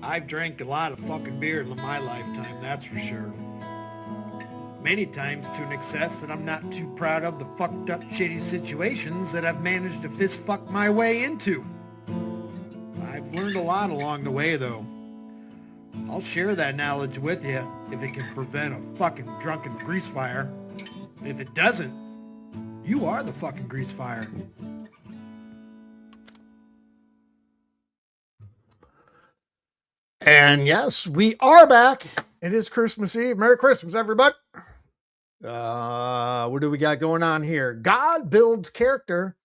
I've drank a lot of fucking beer in my lifetime, that's for sure. Many times to an excess that I'm not too proud of the fucked up shitty situations that I've managed to fist fuck my way into. I've learned a lot along the way though. I'll share that knowledge with you if it can prevent a fucking drunken grease fire. If it doesn't, you are the fucking grease fire. And yes, we are back. It is Christmas Eve. Merry Christmas, everybody. What do we got going on here? God builds character.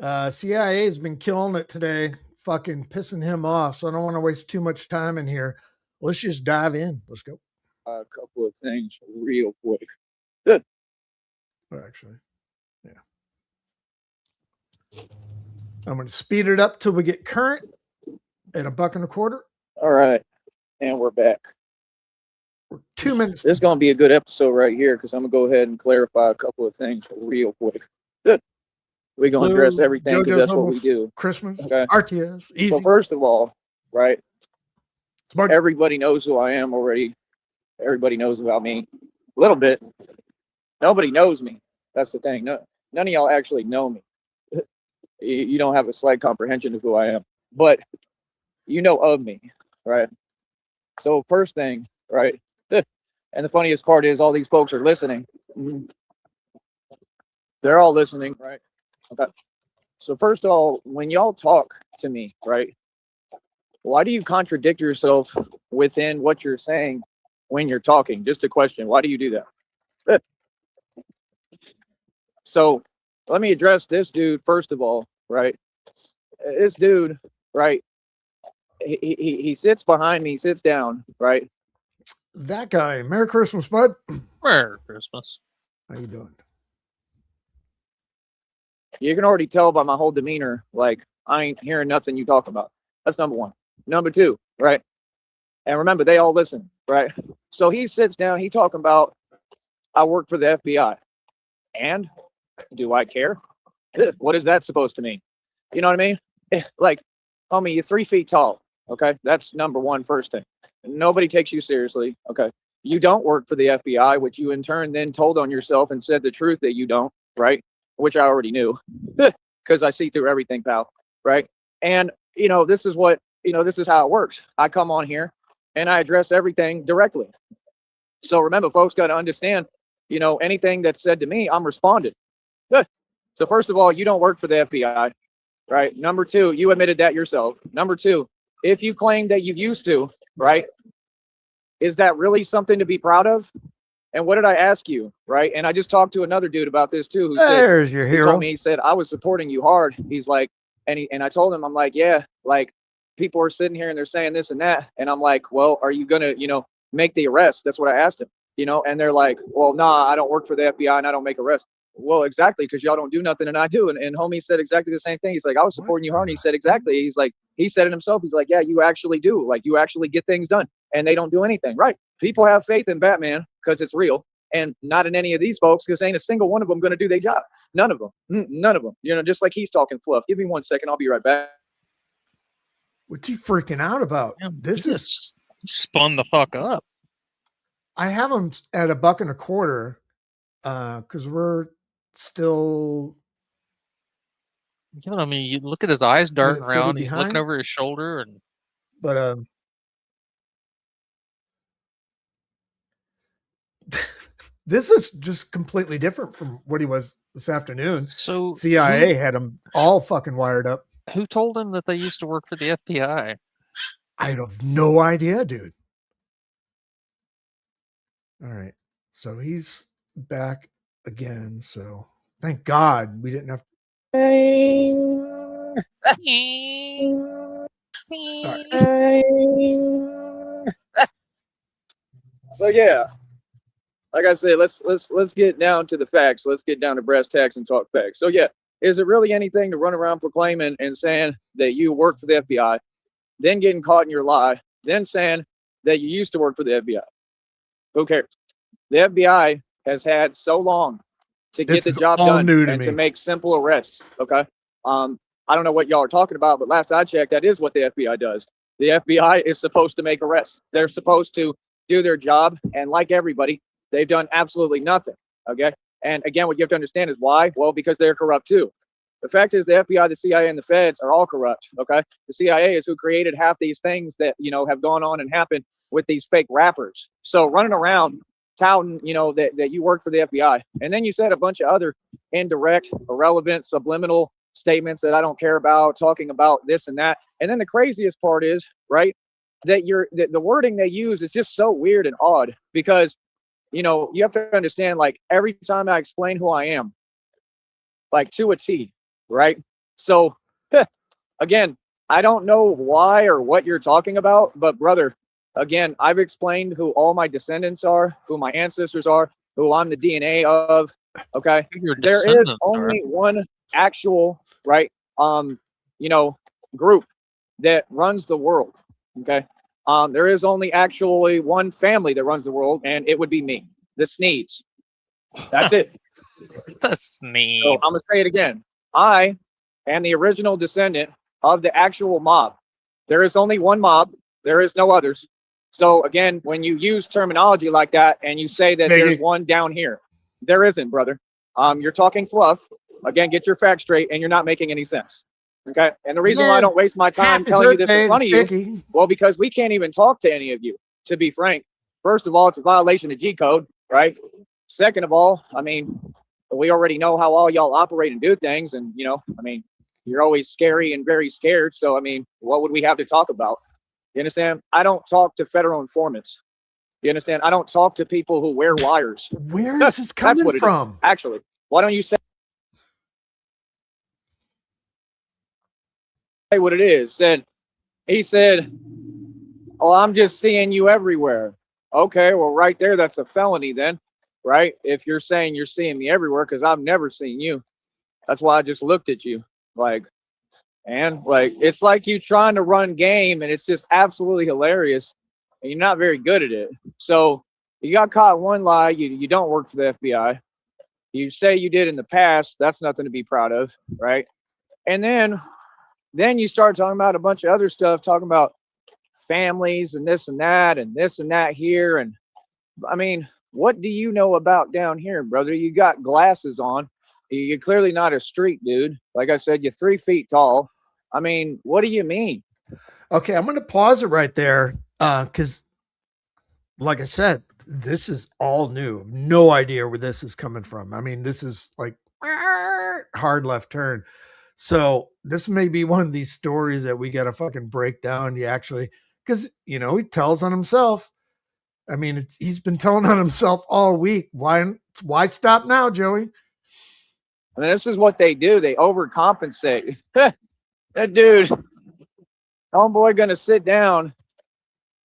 CIA has been killing it today, fucking pissing him off. So I don't want to waste too much time in here. Let's just dive in. Let's go. A couple of things real quick. Actually, yeah. I'm going to speed it up till we get current at $1.25. All right. And we're back. We're 2 minutes. This is going to be a good episode right here because I'm going to go ahead and clarify a couple of things real quick. We're going to address everything because that's what we do. Christmas, okay? RTS, easy. So first of all, right, everybody knows who I am already. Everybody knows about me a little bit. Nobody knows me. That's the thing. None of y'all actually know me. You don't have a slight comprehension of who I am, but you know of me, right? So first thing, right, and the funniest part is all these folks are listening. They're all listening, right? Okay. So first of all, when y'all talk to me, right, why do you contradict yourself within what you're saying when you're talking? Just a question. Why do you do that? So let me address this dude first of all, right? This dude, right? He sits behind me, sits down, right? That guy. Merry Christmas, bud. Merry Christmas. How you doing? You can already tell by my whole demeanor, like I ain't hearing nothing you talk about. That's number one. Number two, right? And remember, they all listen, right? So he sits down, he talking about, I work for the FBI. And do I care? What is that supposed to mean? You know what I mean? Like, homie, you're 3 feet tall. Okay. That's number one, first thing. Nobody takes you seriously. Okay. You don't work for the FBI, which you in turn then told on yourself and said the truth that you don't, right? Which I already knew because I see through everything, pal. Right. And, this is what, this is how it works. I come on here and I address everything directly. So remember, folks got to understand, anything that's said to me, I'm responding. Good. So first of all, you don't work for the FBI, right? Number two, you admitted that yourself. Number two, if you claim that you used to, right? Is that really something to be proud of? And what did I ask you, right? And I just talked to another dude about this too, who There's your hero. Who told me, he said, I was supporting you hard. He's like, and I told him, I'm like, yeah, like people are sitting here and they're saying this and that. And I'm like, well, are you gonna, make the arrest? That's what I asked him, and they're like, well, nah, I don't work for the FBI and I don't make arrests. Well, exactly, because y'all don't do nothing and I do. And homie said exactly the same thing. He's like, I was supporting you hard. And he said exactly. He's like, he said it himself. He's like, yeah, you actually do. Like, you actually get things done. And they don't do anything. Right. People have faith in Batman because it's real. And not in any of these folks, because ain't a single one of them going to do their job. None of them. None of them. Just like he's talking fluff. Give me 1 second. I'll be right back. What's he freaking out about? Damn, this is spun the fuck up. I have him at $1.25 because we're still. I mean, you look at his eyes darting around. He's looking over his shoulder, but this is just completely different from what he was this afternoon. So CIA had him all fucking wired up. Who told him that they used to work for the FBI? I have no idea, dude. All right. So he's back again. So thank God we didn't have So yeah, like I said, let's get down to the facts. Let's get down to brass tacks and talk facts. So yeah, is it really anything to run around proclaiming and saying that you work for the FBI, then getting caught in your lie, then saying that you used to work for the FBI? Who cares? The FBI has had so long to get the job done and to make simple arrests. Okay. I don't know what y'all are talking about, but last I checked, that is what the FBI does. The FBI is supposed to make arrests. They're supposed to do their job. And like everybody, they've done absolutely nothing. Okay. And again, what you have to understand is why? Well, because they're corrupt too. The fact is the FBI, the CIA, and the feds are all corrupt. Okay. The CIA is who created half these things that, have gone on and happened with these fake rappers. So running around touting, that you work for the FBI. And then you said a bunch of other indirect, irrelevant, subliminal statements that I don't care about, talking about this and that. And then the craziest part is, right, that the wording they use is just so weird and odd because, you have to understand, like, every time I explain who I am, like, to a T, right? So, again, I don't know why or what you're talking about, but brother, again, I've explained who all my descendants are, who my ancestors are, who I'm the DNA of. Okay. There is only one actual, right, group that runs the world. Okay. There is only actually one family that runs the world, and it would be me, the Sneeds. That's it. The Sneed. So I'm gonna say it again. I am the original descendant of the actual mob. There is only one mob. There is no others. So again, when you use terminology like that and you say that there's one down here, there isn't, brother. You're talking fluff. Again, get your facts straight, and you're not making any sense. Okay. And the reason why I don't waste my time telling you this in front of you, well, because we can't even talk to any of you, to be frank. First of all, it's a violation of G code, right? Second of all, I mean, we already know how all y'all operate and do things. And, you're always scary and very scared. So, what would we have to talk about? You understand? I don't talk to federal informants. You understand? I don't talk to people who wear wires. Where is this coming from? Actually, why don't you say what it is? He said, oh, I'm just seeing you everywhere. Okay, well, right there, that's a felony then, right? If you're saying you're seeing me everywhere, because I've never seen you. That's why I just looked at you. It's like you trying to run game, and it's just absolutely hilarious, and you're not very good at it. So you got caught one lie. You don't work for the FBI. You say you did in the past. That's nothing to be proud of, right? And then you start talking about a bunch of other stuff, talking about families and this and that here. And what do you know about down here, brother? You got glasses on. You're clearly not a street dude. Like I said, you're 3 feet tall. What do you mean? Okay, I'm going to pause it right there because, like I said, this is all new. No idea where this is coming from. This is like hard left turn. So this may be one of these stories that we got to fucking break down. Because, he tells on himself. He's been telling on himself all week. Why stop now, Joey? This is what they do. They overcompensate. That dude, homeboy, gonna sit down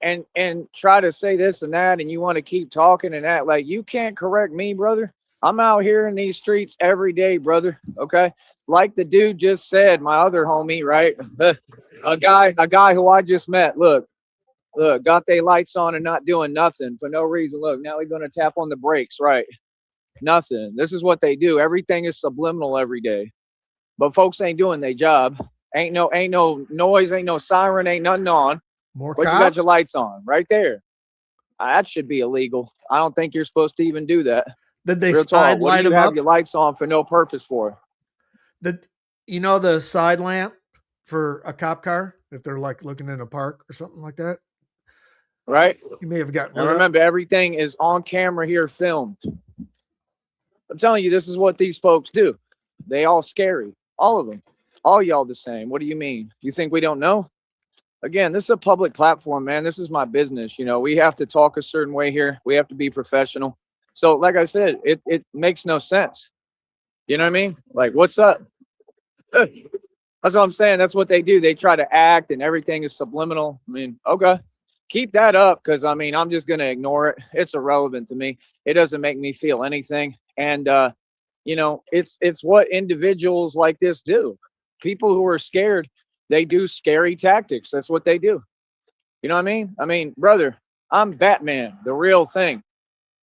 and try to say this and that, and you want to keep talking and that. Like, you can't correct me, brother. I'm out here in these streets every day, brother. Okay. Like the dude just said, my other homie, right? a guy who I just met. Look, got they lights on and not doing nothing for no reason. Look, now we're going to tap on the brakes, right? Nothing. This is what they do. Everything is subliminal every day. But folks ain't doing their job. Ain't no noise, ain't no siren, ain't nothing on. More but cops? You got your lights on right there. That should be illegal. I don't think you're supposed to even do that. Did they side what light do you them have up? Your lights on for no purpose for? The side lamp for a cop car, if they're like looking in a park or something like that. Right. You may have gotten. And remember, everything is on camera here, filmed. I'm telling you, this is what these folks do. They all scary. All of them. All y'all the same. What do you mean? You think we don't know? Again, this is a public platform, man. This is my business. We have to talk a certain way here. We have to be professional. So, like I said, it makes no sense. You know what I mean? Like, what's up? That's what I'm saying. That's what they do. They try to act, and everything is subliminal. Okay. Keep that up, because I'm just going to ignore it. It's irrelevant to me. It doesn't make me feel anything. And it's what individuals like this do. People who are scared, they do scary tactics. That's what they do. You know what I mean? Brother, I'm Batman, the real thing.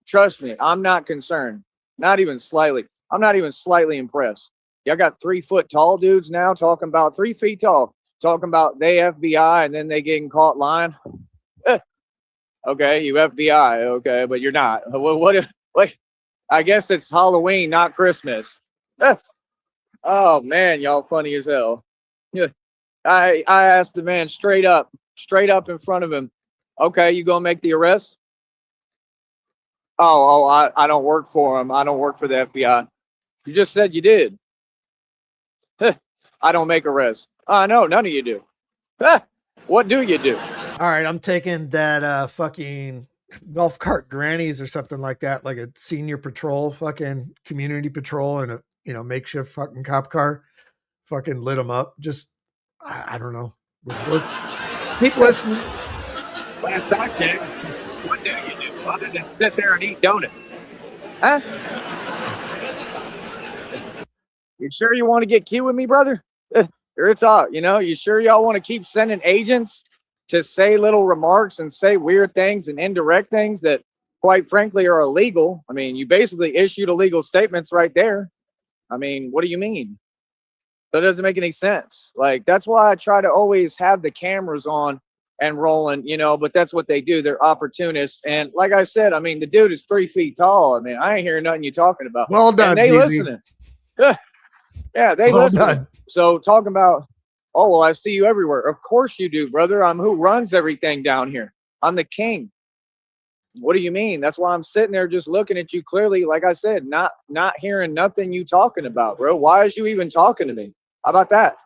Trust me, I'm not concerned. Not even slightly. I'm not even slightly impressed. Y'all got 3 foot tall dudes now talking about 3 feet tall. talking about they FBI and then they getting caught lying. Okay, you FBI, okay, but you're not. What if, like, I guess it's Halloween, not Christmas. Oh man, y'all funny as hell. Yeah, I asked the man straight up in front of him. Okay, you gonna make the arrest? I don't work for him. I don't work for the FBI. You just said you did. I don't make arrests. No, none of you do. What do you do? All right, I'm taking that fucking golf cart grannies or something like that, like a senior patrol, fucking community patrol, and a makeshift fucking cop car. Fucking lit them up. Just I don't know. Just listen. Keep listening. Last I checked, what do you do other than sit there and eat donuts? Huh? You sure you want to get cute with me, brother? Or it's all, you sure y'all want to keep sending agents to say little remarks and say weird things and indirect things that, quite frankly, are illegal? I mean, you basically issued illegal statements right there. I mean, what do you mean? That doesn't make any sense. Like, that's why I try to always have the cameras on and rolling, but that's what they do. They're opportunists. And like I said, I mean, the dude is 3 feet tall. I mean, I ain't hearing nothing you talking about. Well done, and they DZ. listening. Yeah, they Well listen. done. So talking about, oh, well, I see you everywhere. Of course you do, brother. I'm who runs everything down here. I'm the king. What do you mean? That's why I'm sitting there just looking at you clearly. Like I said, not hearing nothing you talking about, bro. Why is you even talking to me? How about that?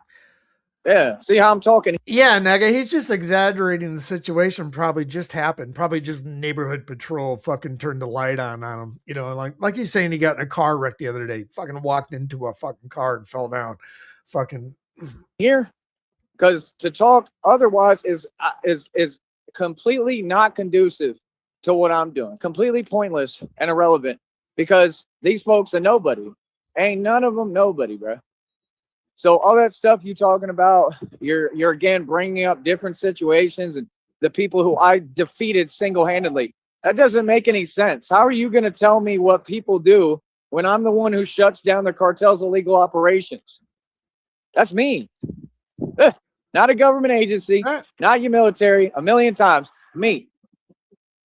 Yeah. See how I'm talking? Yeah, Naga, he's just exaggerating the situation. Probably just happened. Probably just neighborhood patrol fucking turned the light on him. Like he's saying he got in a car wreck the other day. Fucking walked into a fucking car and fell down. Fucking here, because to talk otherwise is completely not conducive to what I'm doing. Completely pointless and irrelevant, because these folks are nobody. Ain't none of them nobody, bro. So all that stuff you talking about, you're again bringing up different situations and the people who I defeated single-handedly. That doesn't make any sense. How are you going to tell me what people do when I'm the one who shuts down the cartel's illegal operations? That's me. Not a government agency, not your military, a million times. Me.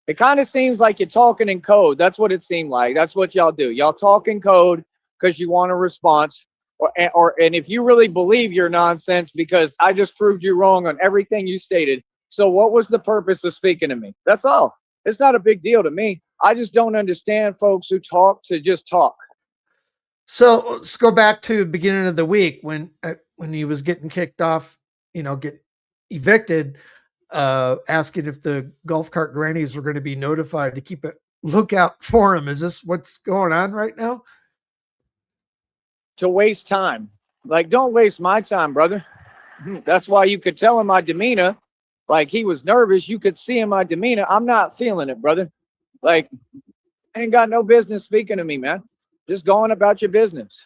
It kind of seems like you're talking in code. That's what it seemed like. That's what y'all do. Y'all talk in code because you want a response. And if you really believe your nonsense, because I just proved you wrong on everything you stated. So what was the purpose of speaking to me? That's all. It's not a big deal to me. I just don't understand folks who talk to just talk. So let's go back to the beginning of the week when he was getting kicked off, get evicted, asking if the golf cart grannies were going to be notified to keep a lookout for him. Is this what's going on right now? To waste time. Like, don't waste my time, brother. That's why you could tell in my demeanor, like he was nervous. You could see in my demeanor, I'm not feeling it, brother. Like, ain't got no business speaking to me, man. Just going about your business.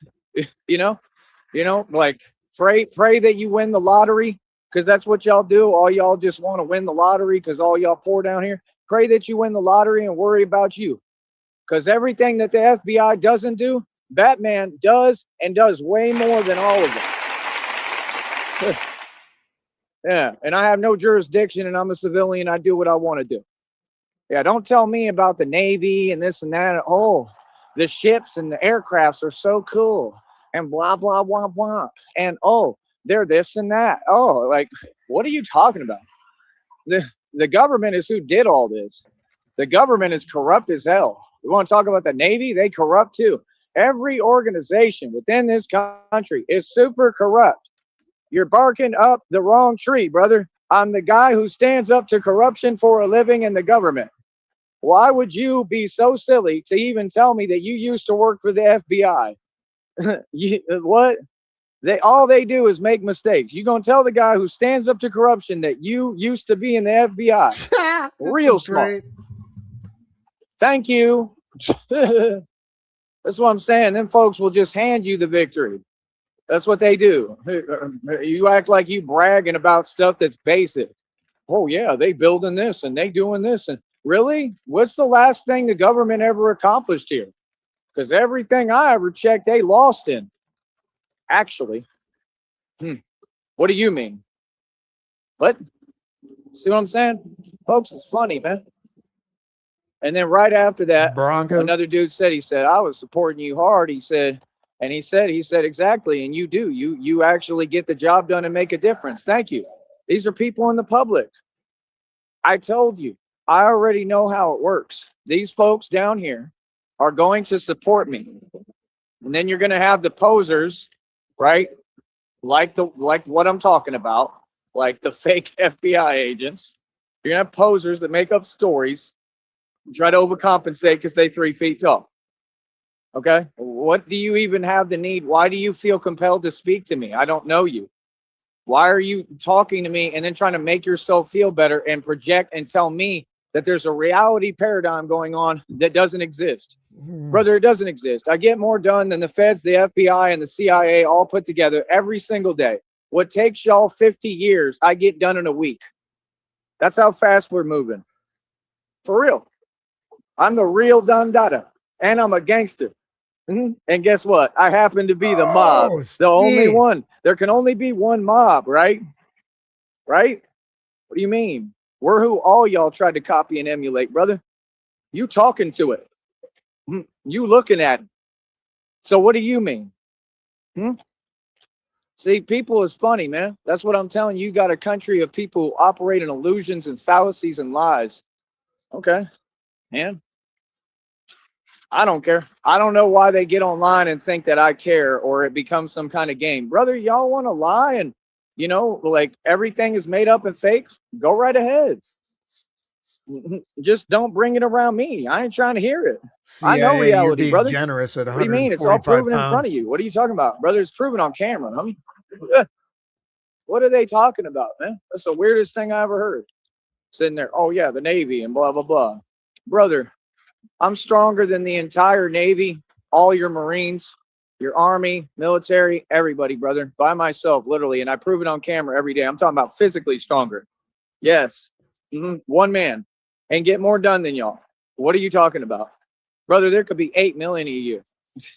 Like pray that you win the lottery, because that's what y'all do. All y'all just want to win the lottery because all y'all poor down here. Pray that you win the lottery and worry about you, because everything that the FBI doesn't do, Batman does, and does way more than all of them. Yeah, and I have no jurisdiction, and I'm a civilian. I do what I want to do. Yeah, don't tell me about the Navy and this and that. Oh, the ships and the aircrafts are so cool, and blah, blah, blah, blah. And, oh, they're this and that. Oh, like, what are you talking about? The government is who did all this. The government is corrupt as hell. We want to talk about the Navy? They corrupt too. Every organization within this country is super corrupt. You're barking up the wrong tree, brother. I'm the guy who stands up to corruption for a living in the government. Why would you be so silly to even tell me that you used to work for the FBI? What? All they do is make mistakes. You gonna tell the guy who stands up to corruption that you used to be in the FBI? Real smart. Thank you. That's what I'm saying. Them folks will just hand you the victory. That's what they do. You act like you bragging about stuff that's basic. Oh yeah, they building this and they doing this. And really, what's the last thing the government ever accomplished here? Because everything I ever checked, they lost in. Actually, what do you mean? What? See what I'm saying? Folks, it's funny, man. And then right after that, Broncos. another dude said, he said, I was supporting you hard. He said, exactly. And you do. You actually get the job done and make a difference. Thank you. These are people in the public. I told you, I already know how it works. These folks down here are going to support me. And then you're going to have the posers, right? Like what I'm talking about, like the fake FBI agents. You're going to have posers that make up stories, try to overcompensate because they 3 feet tall. Okay. What do you even have the need? Why do you feel compelled to speak to me? I don't know you. Why are you talking to me and then trying to make yourself feel better and project and tell me that there's a reality paradigm going on that doesn't exist? Brother, it doesn't exist. I get more done than the feds, the FBI, and the CIA all put together every single day. What takes y'all 50 years, I get done in a week. That's how fast we're moving. For real. I'm the real Don Dada, and I'm a gangster. And guess what? I happen to be the mob. The only one. There can only be one mob, right? Right? What do you mean? We're who all y'all tried to copy and emulate, brother. You talking to it. You looking at it. So what do you mean? See, people is funny, man. That's what I'm telling you. You got a country of people who operate in illusions and fallacies and lies. Okay, man. I don't care. I don't know why they get online and think that I care or it becomes some kind of game. Brother, y'all want to lie and, you know, like everything is made up and fake? Go right ahead. Just don't bring it around me. I ain't trying to hear it. CIA, I know reality, you're being brother. generous at 145 What do you mean? It's all proven pounds. in front of you. What are you talking about? Brother, it's proven on camera, homie. What are they talking about, man? That's the weirdest thing I ever heard. Sitting there, oh yeah, the Navy and blah, blah, blah. Brother, I'm stronger than the entire Navy, all your Marines, your Army, military, everybody, brother, by myself, literally. And I prove it on camera every day. I'm talking about physically stronger. Yes. One man. And get more done than y'all. What are you talking about? Brother, there could be 8 million of you.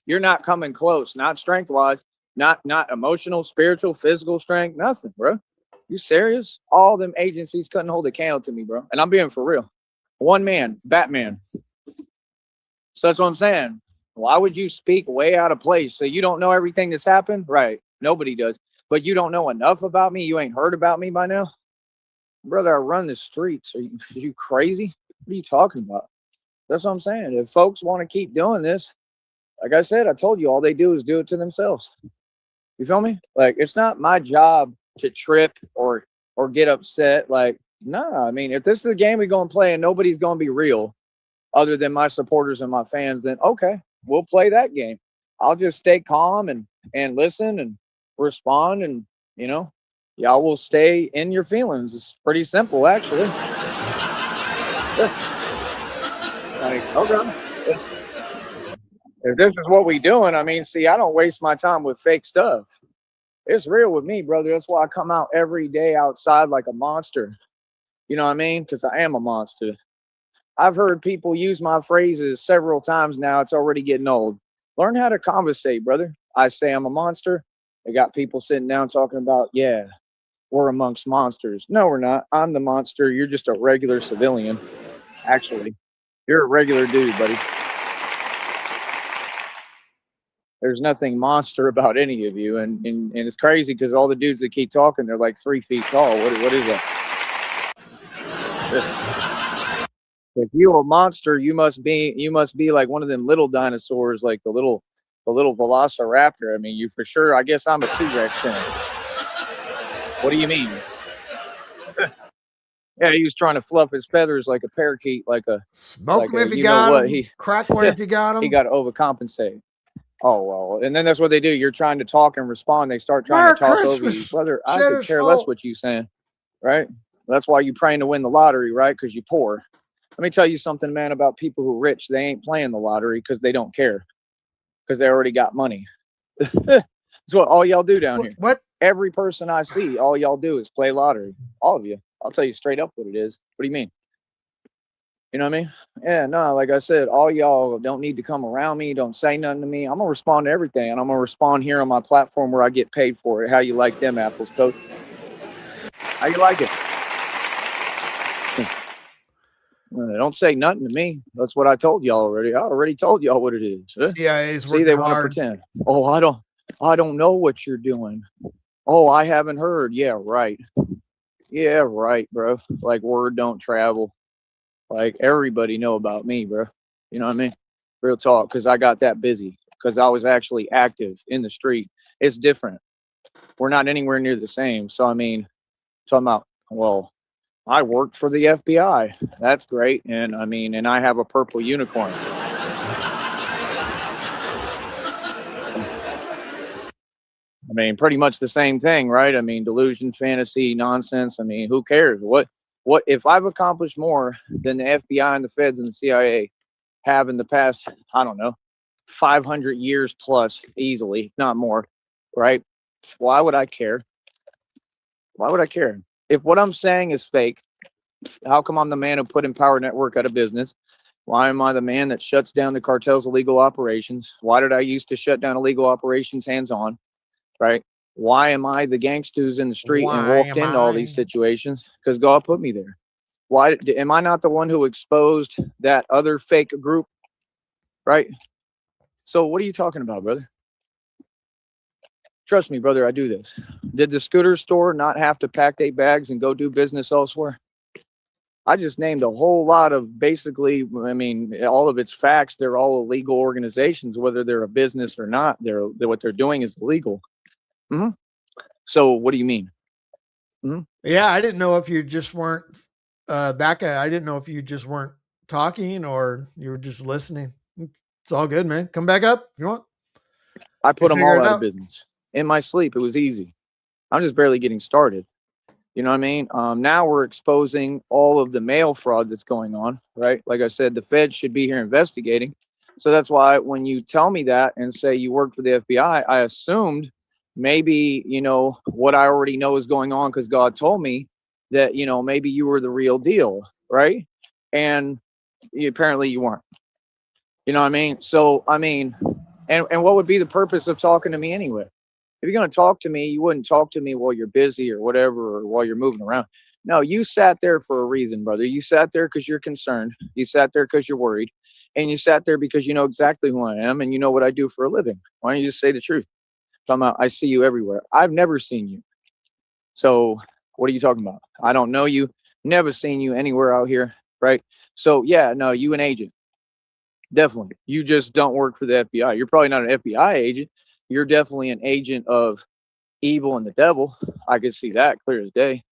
You're not coming close, not strength-wise, not emotional, spiritual, physical strength, nothing, bro. You serious? All them agencies couldn't hold a candle to me, bro. And I'm being for real. One man, Batman. So that's what I'm saying. Why would you speak way out of place? So you don't know everything that's happened? Right. Nobody does. But you don't know enough about me? You ain't heard about me by now? Brother, I run the streets. Are you crazy? What are you talking about? That's what I'm saying. If folks want to keep doing this, like I said, I told you, all they do is do it to themselves. You feel me? Like, it's not my job to trip or get upset. Like, nah, I mean, if this is the game we're going to play and nobody's going to be real other than my supporters and my fans, then okay, we'll play that game. I'll just stay calm and listen and respond, and, you know, y'all will stay in your feelings. It's pretty simple, actually. Like, okay. If this is what we doing, I mean, see, I don't waste my time with fake stuff. It's real with me, brother. That's why I come out every day outside like a monster. You know what I mean? Because I am a monster. I've heard people use my phrases several times now. It's already getting old. Learn how to conversate, brother. I say I'm a monster. They got people sitting down talking about, yeah, we're amongst monsters. No, we're not. I'm the monster. You're just a regular civilian. Actually, you're a regular dude, buddy. There's nothing monster about any of you. And it's crazy because all the dudes that keep talking, they're like 3 feet tall. What is that? If you're a monster, you must be like one of them little dinosaurs, like the little velociraptor. I mean, you for sure. I guess I'm a T-Rex then. What do you mean? Yeah, he was trying to fluff his feathers like a parakeet, like a smoke him if you got him. Crack one if you got him. He got to overcompensate. Oh, well, and then that's what they do. You're trying to talk and respond. They start trying to talk over you. Brother, I could care less what you saying, right? That's why you're praying to win the lottery, right? Because you're poor. Let me tell you something, man, about people who are rich. They ain't playing the lottery because they don't care, because they already got money. That's what all y'all do down here. What? Every person I see, all y'all do is play lottery. All of you. I'll tell you straight up what it is. What do you mean? You know what I mean? Yeah, no, like I said, all y'all don't need to come around me. Don't say nothing to me. I'm going to respond to everything. And I'm going to respond here on my platform where I get paid for it. How you like them apples, coach? How you like it? Don't say nothing to me. That's what I told y'all already. I already told y'all what it is. CIA's See, working they want to hard. pretend. Oh, I don't know what you're doing. Oh, I haven't heard. Yeah, right. Yeah, right, bro. Like word don't travel. Like everybody know about me, bro. You know what I mean? Real talk, because I got that busy. Because I was actually active in the street. It's different. We're not anywhere near the same. So I mean, talking about, well, I worked for the FBI. That's great. And I mean, and I have a purple unicorn. I mean, pretty much the same thing, right? I mean, delusion, fantasy, nonsense. I mean, who cares? What if I've accomplished more than the FBI and the feds and the CIA have in the past, I don't know, 500 years plus easily, not more, right? Why would I care? Why would I care? If what I'm saying is fake, how come I'm the man who put Empower Network out of business? Why am I the man that shuts down the cartel's illegal operations? Why did I used to shut down illegal operations hands on? Right? Why am I the gangsters in the street and Why walked am into all I? these situations? Because God put me there. Why am I not the one who exposed that other fake group? Right? So what are you talking about, brother? Trust me, brother, I do this. Did the scooter store not have to pack 8 bags and go do business elsewhere? I just named a whole lot of basically, I mean, all of its facts. They're all illegal organizations, whether they're a business or not. What they're doing is illegal. Mm-hmm. So what do you mean? Mm-hmm. Yeah, I didn't know if you just weren't that guy. I didn't know if you just weren't talking or you were just listening. It's all good, man. Come back up if you want. I put them figure all it out of out. business in my sleep. It was easy. I'm just barely getting started. You know what I mean? Now we're exposing all of the mail fraud that's going on, right? Like I said, the Fed should be here investigating. So that's why when you tell me that and say you work for the FBI, I assumed maybe, you know, what I already know is going on because God told me that, you know, maybe you were the real deal, right? And apparently you weren't. You know what I mean? So, I mean, and what would be the purpose of talking to me anyway? If you're going to talk to me, you wouldn't talk to me while you're busy or whatever, or while you're moving around. No, you sat there for a reason, brother. You sat there because you're concerned. You sat there because you're worried. And you sat there because you know exactly who I am and you know what I do for a living. Why don't you just say the truth? Talking about, I see you everywhere. I've never seen you. So what are you talking about? I don't know you. Never seen you anywhere out here, right? So yeah, no, you an agent. Definitely. You just don't work for the FBI. You're probably not an FBI agent. You're definitely an agent of evil and the devil. I could see that clear as day.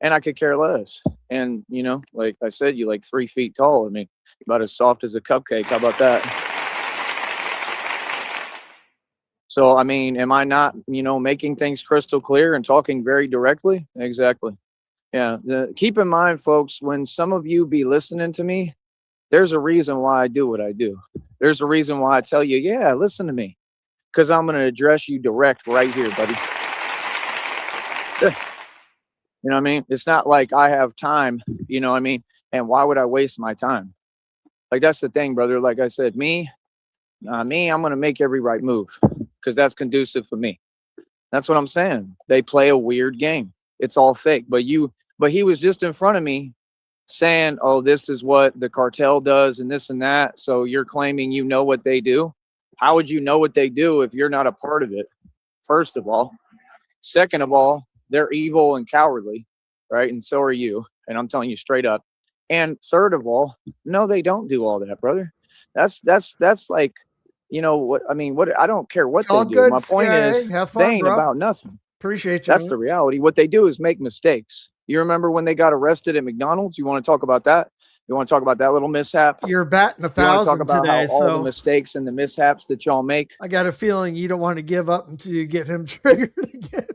And I could care less. And, you know, like I said, you're like 3 feet tall. I mean, about as soft as a cupcake. How about that? So, I mean, am I not, you know, making things crystal clear and talking very directly? Exactly. Yeah. Keep in mind, folks, when some of you be listening to me, there's a reason why I do what I do. There's a reason why I tell you, yeah, listen to me. Because I'm going to address you direct right here, buddy. Yeah. You know what I mean? It's not like I have time, you know what I mean? And why would I waste my time? Like, that's the thing, brother. Like I said, I'm going to make every right move because that's conducive for me. That's what I'm saying. They play a weird game. It's all fake. But he was just in front of me saying, oh, this is what the cartel does and this and that. So you're claiming you know what they do. How would you know what they do if you're not a part of it? First of all. Second of all, they're evil and cowardly, right? And so are you. And I'm telling you straight up. And third of all, no, they don't do all that, brother. That's like, you know what I mean? What I don't care what It's they all do. good, My point is, CIA. Have they fun, ain't bro. about nothing. Appreciate you. That's the reality. What they do is make mistakes. You remember when they got arrested at McDonald's? You want to talk about that? You want to talk about that little mishap? You're batting You want to talk 1,000 about today, how all the so mistakes and the mishaps that y'all make? I got a feeling you don't want to give up until you get him triggered again.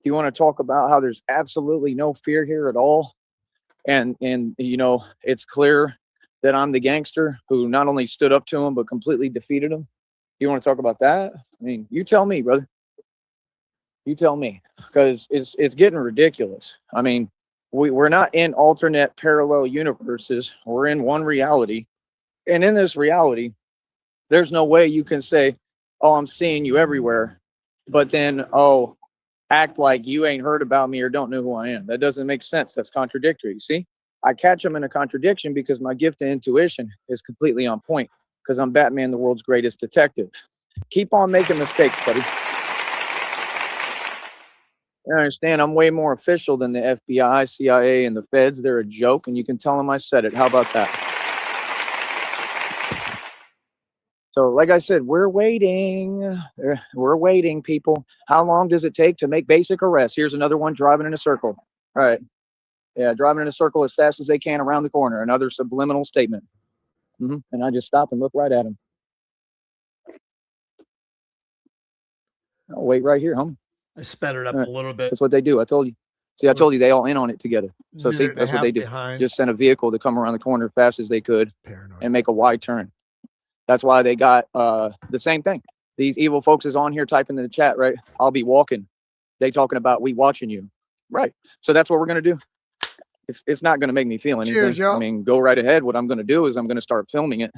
You want to talk about how there's absolutely no fear here at all? And you know, it's clear that I'm the gangster who not only stood up to him, but completely defeated him. You want to talk about that? I mean, you tell me, brother. You tell me, because it's getting ridiculous. I mean, we're not in alternate parallel universes. We're in one reality. And in this reality, there's no way you can say, oh, I'm seeing you everywhere. But then, oh, act like you ain't heard about me or don't know who I am. That doesn't make sense. That's contradictory. See, I catch them in a contradiction because my gift of intuition is completely on point because I'm Batman, the world's greatest detective. Keep on making mistakes, buddy. You understand? I'm way more official than the FBI, CIA, and the feds. They're a joke, and you can tell them I said it. How about that? So, like I said, we're waiting. We're waiting, people. How long does it take to make basic arrests? Here's another one driving in a circle. All right. Yeah, driving in a circle as fast as they can around the corner. Another subliminal statement. And I just stop and look right at him. I'll wait right here, homie. I sped it up a little bit. That's what they do. I told you. See, I told you they all in on it together. So see, that's what they do. Just send a vehicle to come around the corner as fast as they could and make a wide turn. That's why they got the same thing. These evil folks is on here typing in the chat, right? I'll be walking. They talking about we watching you. Right. So that's what we're going to do. It's not going to make me feel anything. Cheers, y'all. I mean, go right ahead. What I'm going to do is I'm going to start filming it.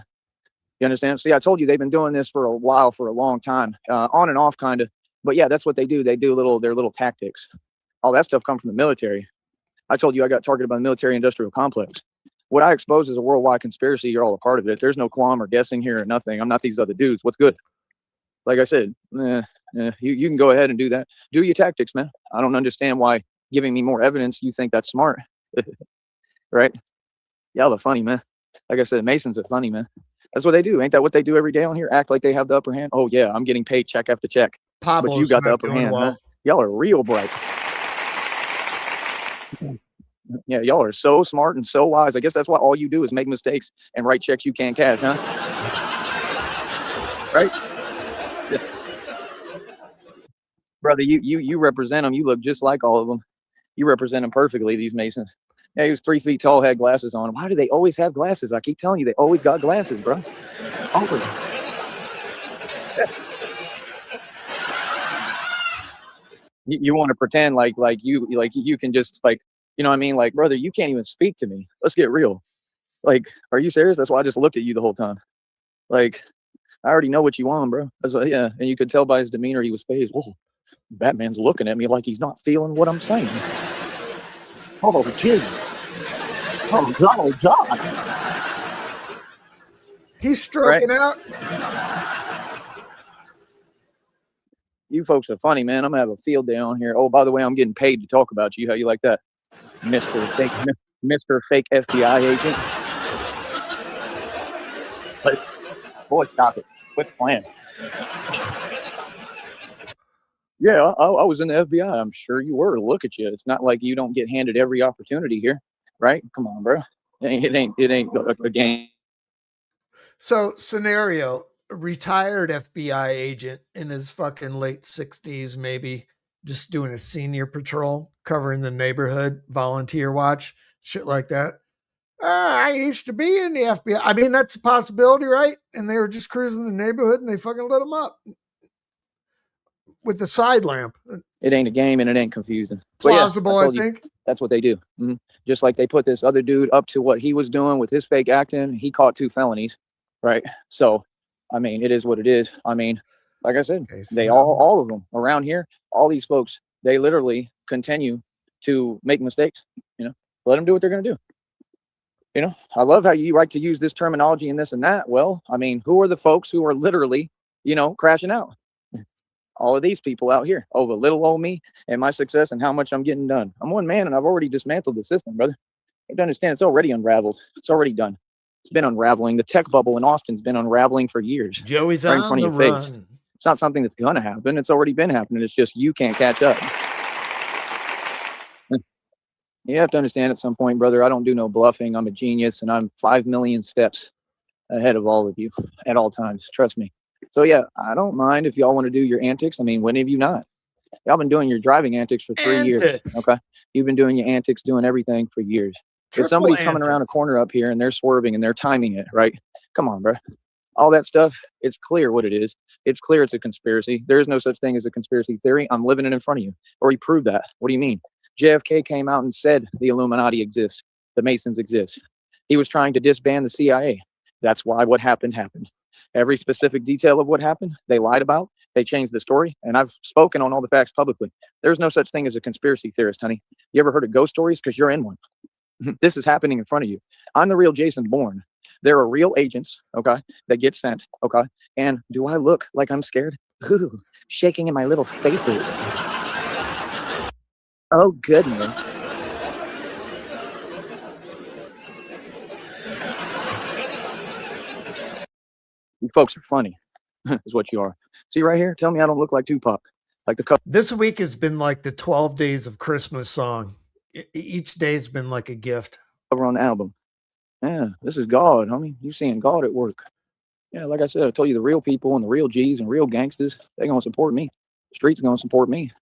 You understand? See, I told you they've been doing this for a while, for a long time, on and off kind of. But yeah, that's what they do. They do their little tactics. All that stuff comes from the military. I told you I got targeted by the military industrial complex. What I expose is a worldwide conspiracy. You're all a part of it. There's no qualm or guessing here or nothing. I'm not these other dudes. What's good? Like I said, you can go ahead and do that. Do your tactics, man. I don't understand why giving me more evidence, you think that's smart. Right? Y'all are funny, man. Like I said, Masons are funny, man. That's what they do. Ain't that what they do every day on here? Act like they have the upper hand. Oh, yeah, I'm getting paid check after check. Pablo's but you got the upper hand, huh? Y'all are real bright. Yeah, y'all are so smart and so wise. I guess that's why all you do is make mistakes and write checks you can't cash, huh? Right? Yeah. Brother, you represent them. You look just like all of them. You represent them perfectly, these Masons. Yeah, he was 3 feet tall, had glasses on. Why do they always have glasses? I keep telling you, they always got glasses, bro. Always. You want to pretend like you can just like, you know what I mean? Like, brother, you can't even speak to me. Let's get real. Like, are you serious? That's why I just looked at you the whole time. Like, I already know what you want, bro. That's what, yeah. And you could tell by his demeanor, he was phased. Whoa, Batman's looking at me like he's not feeling what I'm saying. Oh, Jesus. Oh, golly God. He's stroking out. You folks are funny, man. I'm going to have a field day on here. Oh, by the way, I'm getting paid to talk about you. How you like that? Mr. Fake FBI agent. But, boy, stop it. Quit playing. Yeah, I was in the FBI. I'm sure you were. Look at you. It's not like you don't get handed every opportunity here, right? Come on, bro. It ain't a game. So, scenario, retired FBI agent in his fucking late 60s, maybe just doing a senior patrol, covering the neighborhood, volunteer watch, shit like that. I used to be in the FBI. I mean, that's a possibility, right? And they were just cruising the neighborhood and they fucking lit him up with the side lamp. It ain't a game and it ain't confusing. Plausible, I think. That's what they do. Just like they put this other dude up to what he was doing with his fake acting. He caught 2 felonies, right? So, I mean, it is what it is. I mean, like I said, they all of them around here, all these folks, they literally continue to make mistakes. You know, let them do what they're going to do. You know, I love how you like to use this terminology and this and that. Well, I mean, who are the folks who are literally, you know, crashing out? All of these people out here over little old me and my success and how much I'm getting done. I'm one man and I've already dismantled the system, brother. You have to understand, it's already unraveled. It's already done. It's been unraveling. The tech bubble in Austin's been unraveling for years. Joey's right in front of your face. It's not something that's going to happen. It's already been happening. It's just you can't catch up. You have to understand at some point, brother, I don't do no bluffing. I'm a genius and I'm 5 million steps ahead of all of you at all times. Trust me. So yeah, I don't mind if y'all want to do your antics. I mean, when have you not? Y'all been doing your driving antics for 3 years. Okay. You've been doing your antics, doing everything for years. If somebody's coming around a corner up here and they're swerving and they're timing it, right? Come on, bro. All that stuff, it's clear what it is. It's clear it's a conspiracy. There is no such thing as a conspiracy theory. I'm living it in front of you. Or you proved that. What do you mean? JFK came out and said the Illuminati exists. The Masons exist. He was trying to disband the CIA. That's why what happened happened. Every specific detail of what happened, they lied about, They changed the story, and I've spoken on all the facts publicly. There's no such thing as a conspiracy theorist, honey. You ever heard of ghost stories? Because you're in one. This is happening in front of you. I'm the real Jason Bourne. There are real agents, okay, that get sent, okay? And do I look like I'm scared? Ooh, shaking in my little spacesuit. Oh, goodness. You folks are funny, is what you are. See right here? Tell me I don't look like Tupac. Like the cover. This week has been like the 12 Days of Christmas song. Each day's been like a gift. On the album. Yeah, this is God, homie. You seeing God at work. Yeah, like I said, I told you the real people and the real G's and real gangsters, they're going to support me. The street's going to support me.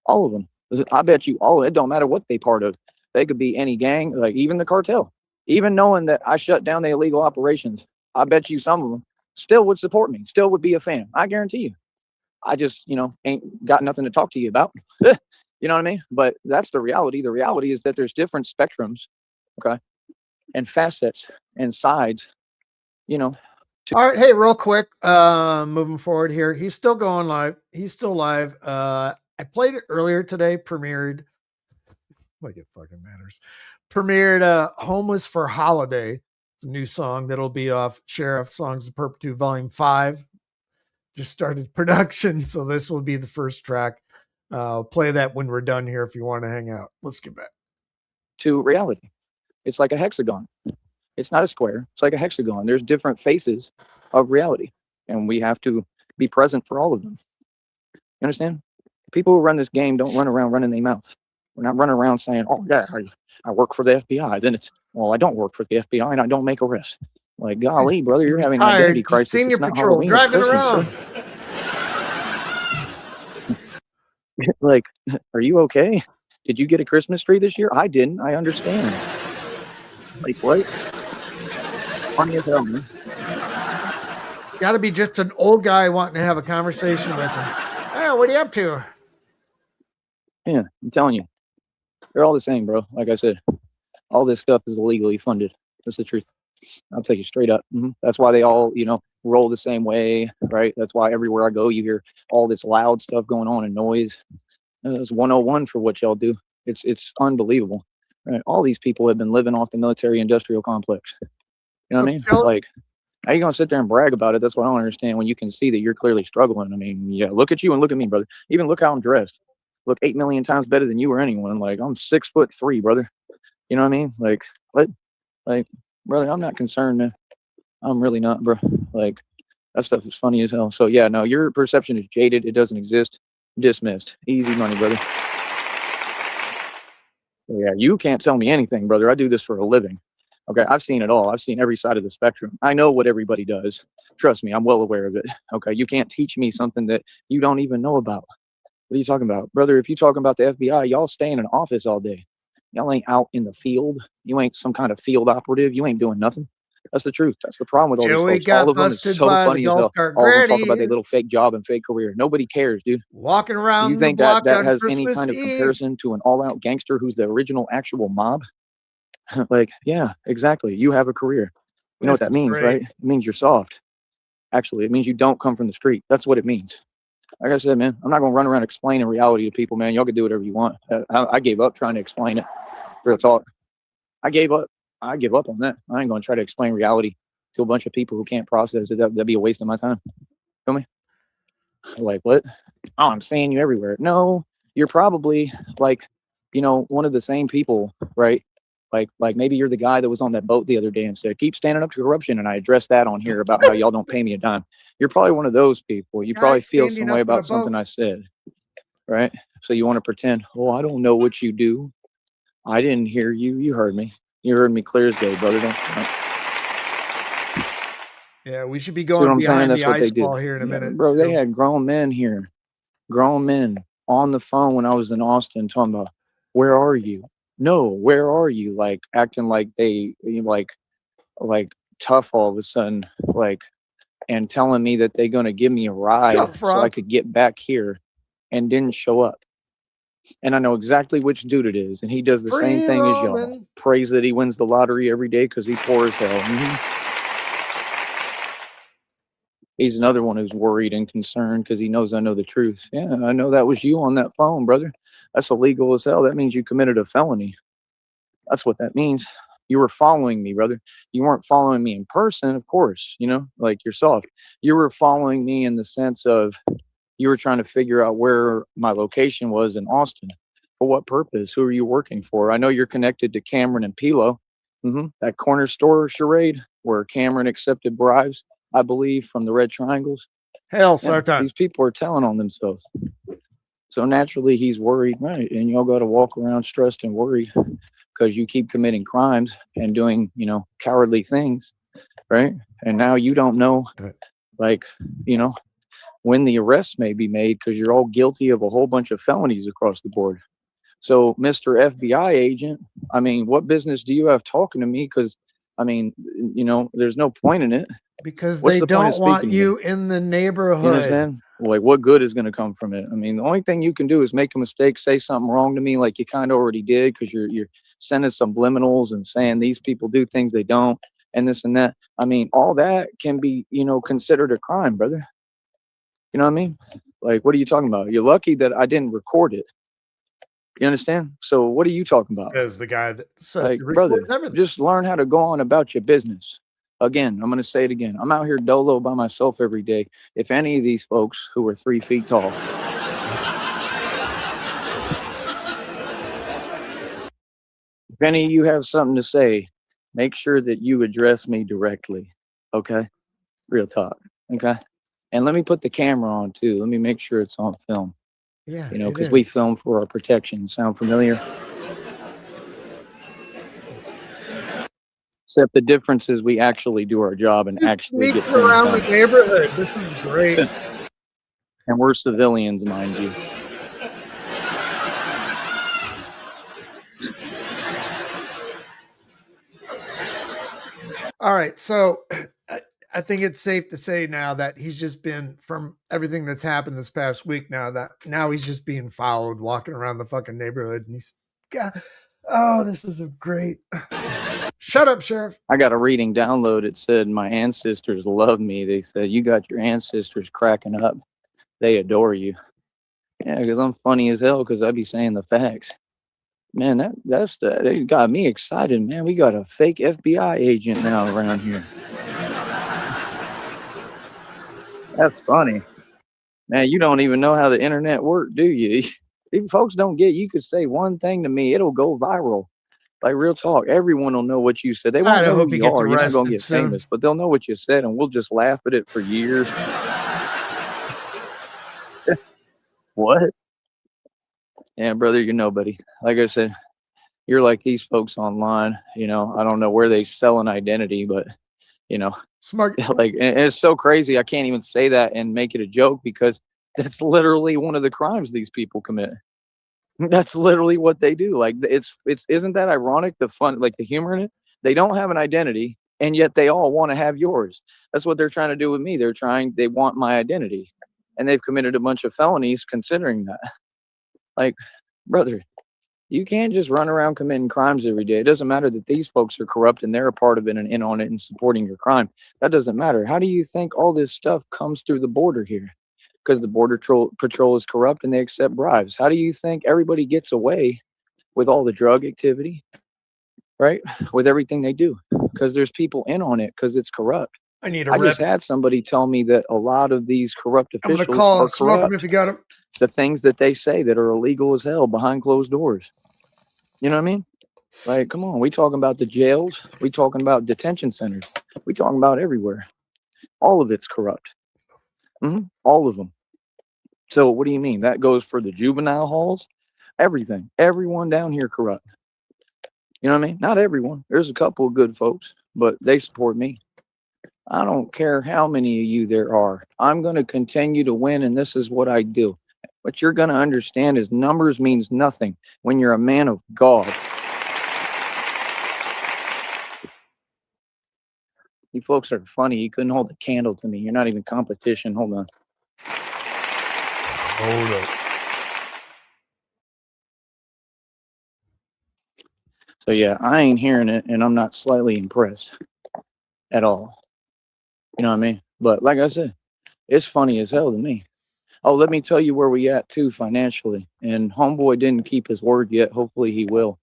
All of them. I bet you all, it don't matter what they part of. They could be any gang, like even the cartel. Even knowing that I shut down the illegal operations, I bet you some of them still would support me, still would be a fan. I guarantee you. I just, ain't got nothing to talk to you about. You know what I mean? But that's the reality. The reality is that there's different spectrums, okay, and facets and sides, All right, hey, real quick, moving forward here. He's still going live. He's still live. I played it earlier today, premiered. Like it fucking matters. Premiered Homeless for Holiday. It's a new song that'll be off Sheriff Songs of Perpetuity Volume 5. Just started production, so this will be the first track. I'll play that when we're done here if you want to hang out. Let's get back to reality. It's like a hexagon. It's not a square. It's like a hexagon. There's different faces of reality, and we have to be present for all of them. You understand? People who run this game don't run around running their mouth. We're not running around saying, "Oh yeah, I work for the FBI." Then it's, "Well, I don't work for the FBI and I don't make arrests." Like, golly, brother, you're having an identity crisis. Senior patrol Halloween, driving around. Like, are you okay? Did you get a Christmas tree this year? I didn't. I understand. Like, what? Funny as hell, man. Got to be just an old guy wanting to have a conversation with him. Oh, what are you up to? Yeah, I'm telling you. They're all the same, bro. Like I said, all this stuff is illegally funded. That's the truth. I'll take you straight up. That's why they all, roll the same way, right? That's why everywhere I go, you hear all this loud stuff going on and noise. It's 101 for what y'all do. It's unbelievable. Right? All these people have been living off the military-industrial complex. You know what I mean? Like, how you gonna sit there and brag about it? That's what I don't understand. When you can see that you're clearly struggling. I mean, yeah, look at you and look at me, brother. Even look how I'm dressed. Look 8 million times better than you or anyone. Like, I'm 6'3", brother. You know what I mean? Like, what? Like, brother, I'm not concerned, man. I'm really not, bro. Like, that stuff is funny as hell. So yeah, no, your perception is jaded. It doesn't exist. Dismissed. Easy money, brother. Yeah, you can't tell me anything, brother. I do this for a living. Okay, I've seen it all. I've seen every side of the spectrum. I know what everybody does. Trust me, I'm well aware of it. Okay, you can't teach me something that you don't even know about. What are you talking about? Brother, if you're talking about the FBI, y'all stay in an office all day. Y'all ain't out in the field. You ain't some kind of field operative. You ain't doing nothing. That's the truth. That's the problem with all Joey these folks. All of them is so funny as hell. All of them talk about their little fake job and fake career. Nobody cares, dude. Walking around you think the block that has Christmas any kind of Eve. comparison to an all-out gangster who's the original actual mob? Like, yeah, exactly. You have a career. You know what that means, right? It means you're soft. Actually, it means you don't come from the street. That's what it means. Like I said, man, I'm not going to run around explaining reality to people, man. Y'all can do whatever you want. I gave up trying to explain it. Real talk. I gave up. I give up on that. I ain't going to try to explain reality to a bunch of people who can't process it. That'd be a waste of my time. Feel me? Like, what? Oh, I'm seeing you everywhere. No, you're probably like, one of the same people, right? Like maybe you're the guy that was on that boat the other day and said, keep standing up to corruption. And I addressed that on here about how y'all don't pay me a dime. You're probably one of those people. You probably feel some way about something I said, right? So you want to pretend, oh, I don't know what you do. I didn't hear you. You heard me. You heard me clear as day, brother. Don't. Yeah, we should be going behind the ice ball here in a minute. Bro, they had grown men here. Grown men on the phone when I was in Austin talking about, where are you? No, where are you? Like acting like they like tough all of a sudden, like, and telling me that they're gonna give me a ride so I could get back here, and didn't show up. And I know exactly which dude it is, and he does the same thing as y'all. Prays that he wins the lottery every day because he's poor as hell. He's another one who's worried and concerned because he knows I know the truth. Yeah, I know that was you on that phone, brother. That's illegal as hell. That means you committed a felony. That's what that means. You were following me, brother. You weren't following me in person, of course, like yourself. You were following me in the sense of you were trying to figure out where my location was in Austin. For what purpose? Who are you working for? I know you're connected to Cameron and Pilo. That corner store charade where Cameron accepted bribes, I believe, from the Red Triangles. Hell, Yeah, Sartan. these people are telling on themselves. So naturally, he's worried, right? And y'all got to walk around stressed and worried because you keep committing crimes and doing, cowardly things, right? And now you don't know, like, when the arrests may be made because you're all guilty of a whole bunch of felonies across the board. So, Mr. FBI agent, I mean, what business do you have talking to me? Because, I mean, there's no point in it. Because What's they the point of don't want speaking to you me? in the neighborhood. You understand? Like, what good is going to come from it? I mean, the only thing you can do is make a mistake, say something wrong to me, like you kind of already did, because you're sending subliminals and saying these people do things they don't, and this and that. I mean, all that can be, considered a crime, brother. You know what I mean? Like, what are you talking about? You're lucky that I didn't record it. You understand? So what are you talking about? Says the guy that says Like, brother, just learn how to go on about your business. Again, I'm going to say it again. I'm out here dolo by myself every day. If any of these folks who are 3 feet tall, if any of you have something to say, make sure that you address me directly. Okay? Real talk. Okay? And let me put the camera on too. Let me make sure it's on film. Yeah. Because we film for our protection. Sound familiar? Except the difference is we actually do our job and actually get things around done. the neighborhood. This is great. And we're civilians, mind you. All right. So I think it's safe to say now that he's just been, from everything that's happened this past week that now he's just being followed, walking around the fucking neighborhood. And he's, God, oh, this is a great. Shut up, Sheriff. I got a reading download. It said, my ancestors love me. They said, you got your ancestors cracking up. They adore you. Yeah, because I'm funny as hell because I be saying the facts. Man, they got me excited, man. We got a fake FBI agent now around here. That's funny. Man, you don't even know how the internet works, do you? Even folks don't get, you could say one thing to me, it'll go viral. Like, real talk, everyone will know what you said. They won't know who you are. You're not going to get famous, but they'll know what you said, and we'll just laugh at it for years. What? Yeah, brother, you're nobody. Like I said, you're like these folks online. I don't know where they sell an identity, but, Smart. like, and it's so crazy. I can't even say that and make it a joke because that's literally one of the crimes these people commit. That's literally what they do. Like, it's isn't that ironic? The fun, like the humor in it. They don't have an identity, and yet they all want to have yours. That's what they're trying to do with me. They want my identity, and they've committed a bunch of felonies considering that. Like, brother, you can't just run around committing crimes every day. It doesn't matter that these folks are corrupt and they're a part of it and in on it and supporting your crime. That doesn't matter. How do you think all this stuff comes through the border here? Because the border patrol is corrupt and they accept bribes. How do you think everybody gets away with all the drug activity, right? With everything they do? Because there's people in on it because it's corrupt. I just had somebody tell me that a lot of these corrupt officials are corrupt. If you got him. The things that they say that are illegal as hell behind closed doors. You know what I mean? Like, come on. We talking about the jails. We talking about detention centers. We talking about everywhere. All of it's corrupt. All of them. So what do you mean? That goes for the juvenile halls? Everything. Everyone down here corrupt. You know what I mean? Not everyone. There's a couple of good folks, but they support me. I don't care how many of you there are. I'm going to continue to win, and this is what I do. What you're going to understand is numbers means nothing when you're a man of God. You folks are funny. You couldn't hold a candle to me. You're not even competition. Hold on. Hold up. So yeah, I ain't hearing it, and I'm not slightly impressed at all. You know what I mean? But like I said, It's funny as hell to me. Oh, let me tell you where we at too financially. And homeboy didn't keep his word yet. Hopefully he will.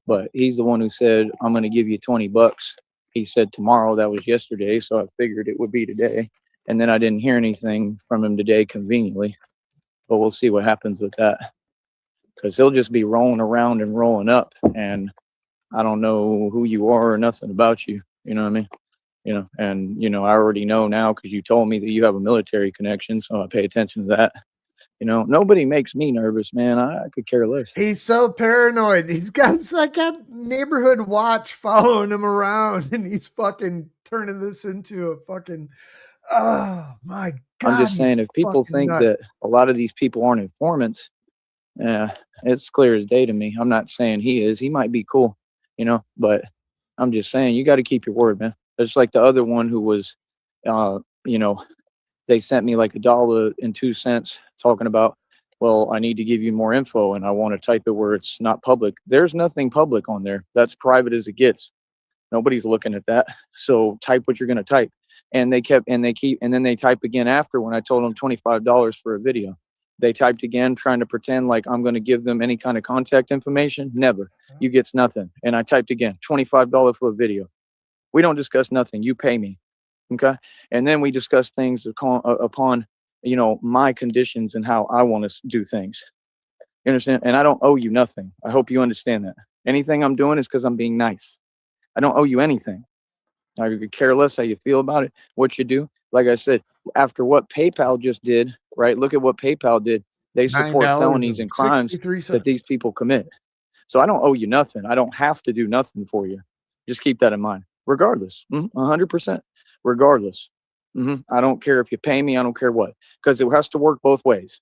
But he's the one who said, I'm going to give you $20. He said tomorrow. That was yesterday. So I figured it would be today. And then I didn't hear anything from him today conveniently. But we'll see what happens with that. Because he'll just be rolling around and rolling up. And I don't know who you are or nothing about you. You know what I mean? You know, and, you know, I already know now because you told me that you have a military connection. So I pay attention to that. You know, nobody makes me nervous, man. I could care less. He's so paranoid. He's got neighborhood watch following him around, and he's fucking turning this into a fucking, oh my God. I'm just saying, if people think nuts. that a lot of these people aren't informants, it's clear as day to me. I'm not saying he is. He might be cool, you know, but I'm just saying you got to keep your word, man. It's like the other one who was, you know, they sent me like $1.02 talking about, well, I need to give you more info and I want to type it where it's not public. There's nothing public on there. That's private as it gets. Nobody's looking at that. So type what you're going to type. And they then they type again after when I told them $25 for a video. They typed again, trying to pretend like I'm going to give them any kind of contact information. Never. You gets nothing. And I typed again, $25 for a video. We don't discuss nothing. You pay me. Okay. And then we discuss things upon, you know, my conditions and how I want to do things. You understand? And I don't owe you nothing. I hope you understand that. Anything I'm doing is because I'm being nice. I don't owe you anything. I could care less how you feel about it, what you do. Like I said, after what PayPal just did, right? Look at what PayPal did. They support felonies and crimes that these people commit. So I don't owe you nothing. I don't have to do nothing for you. Just keep that in mind. Regardless, 100%. Regardless. I don't care if you pay me. I don't care what, because it has to work both ways.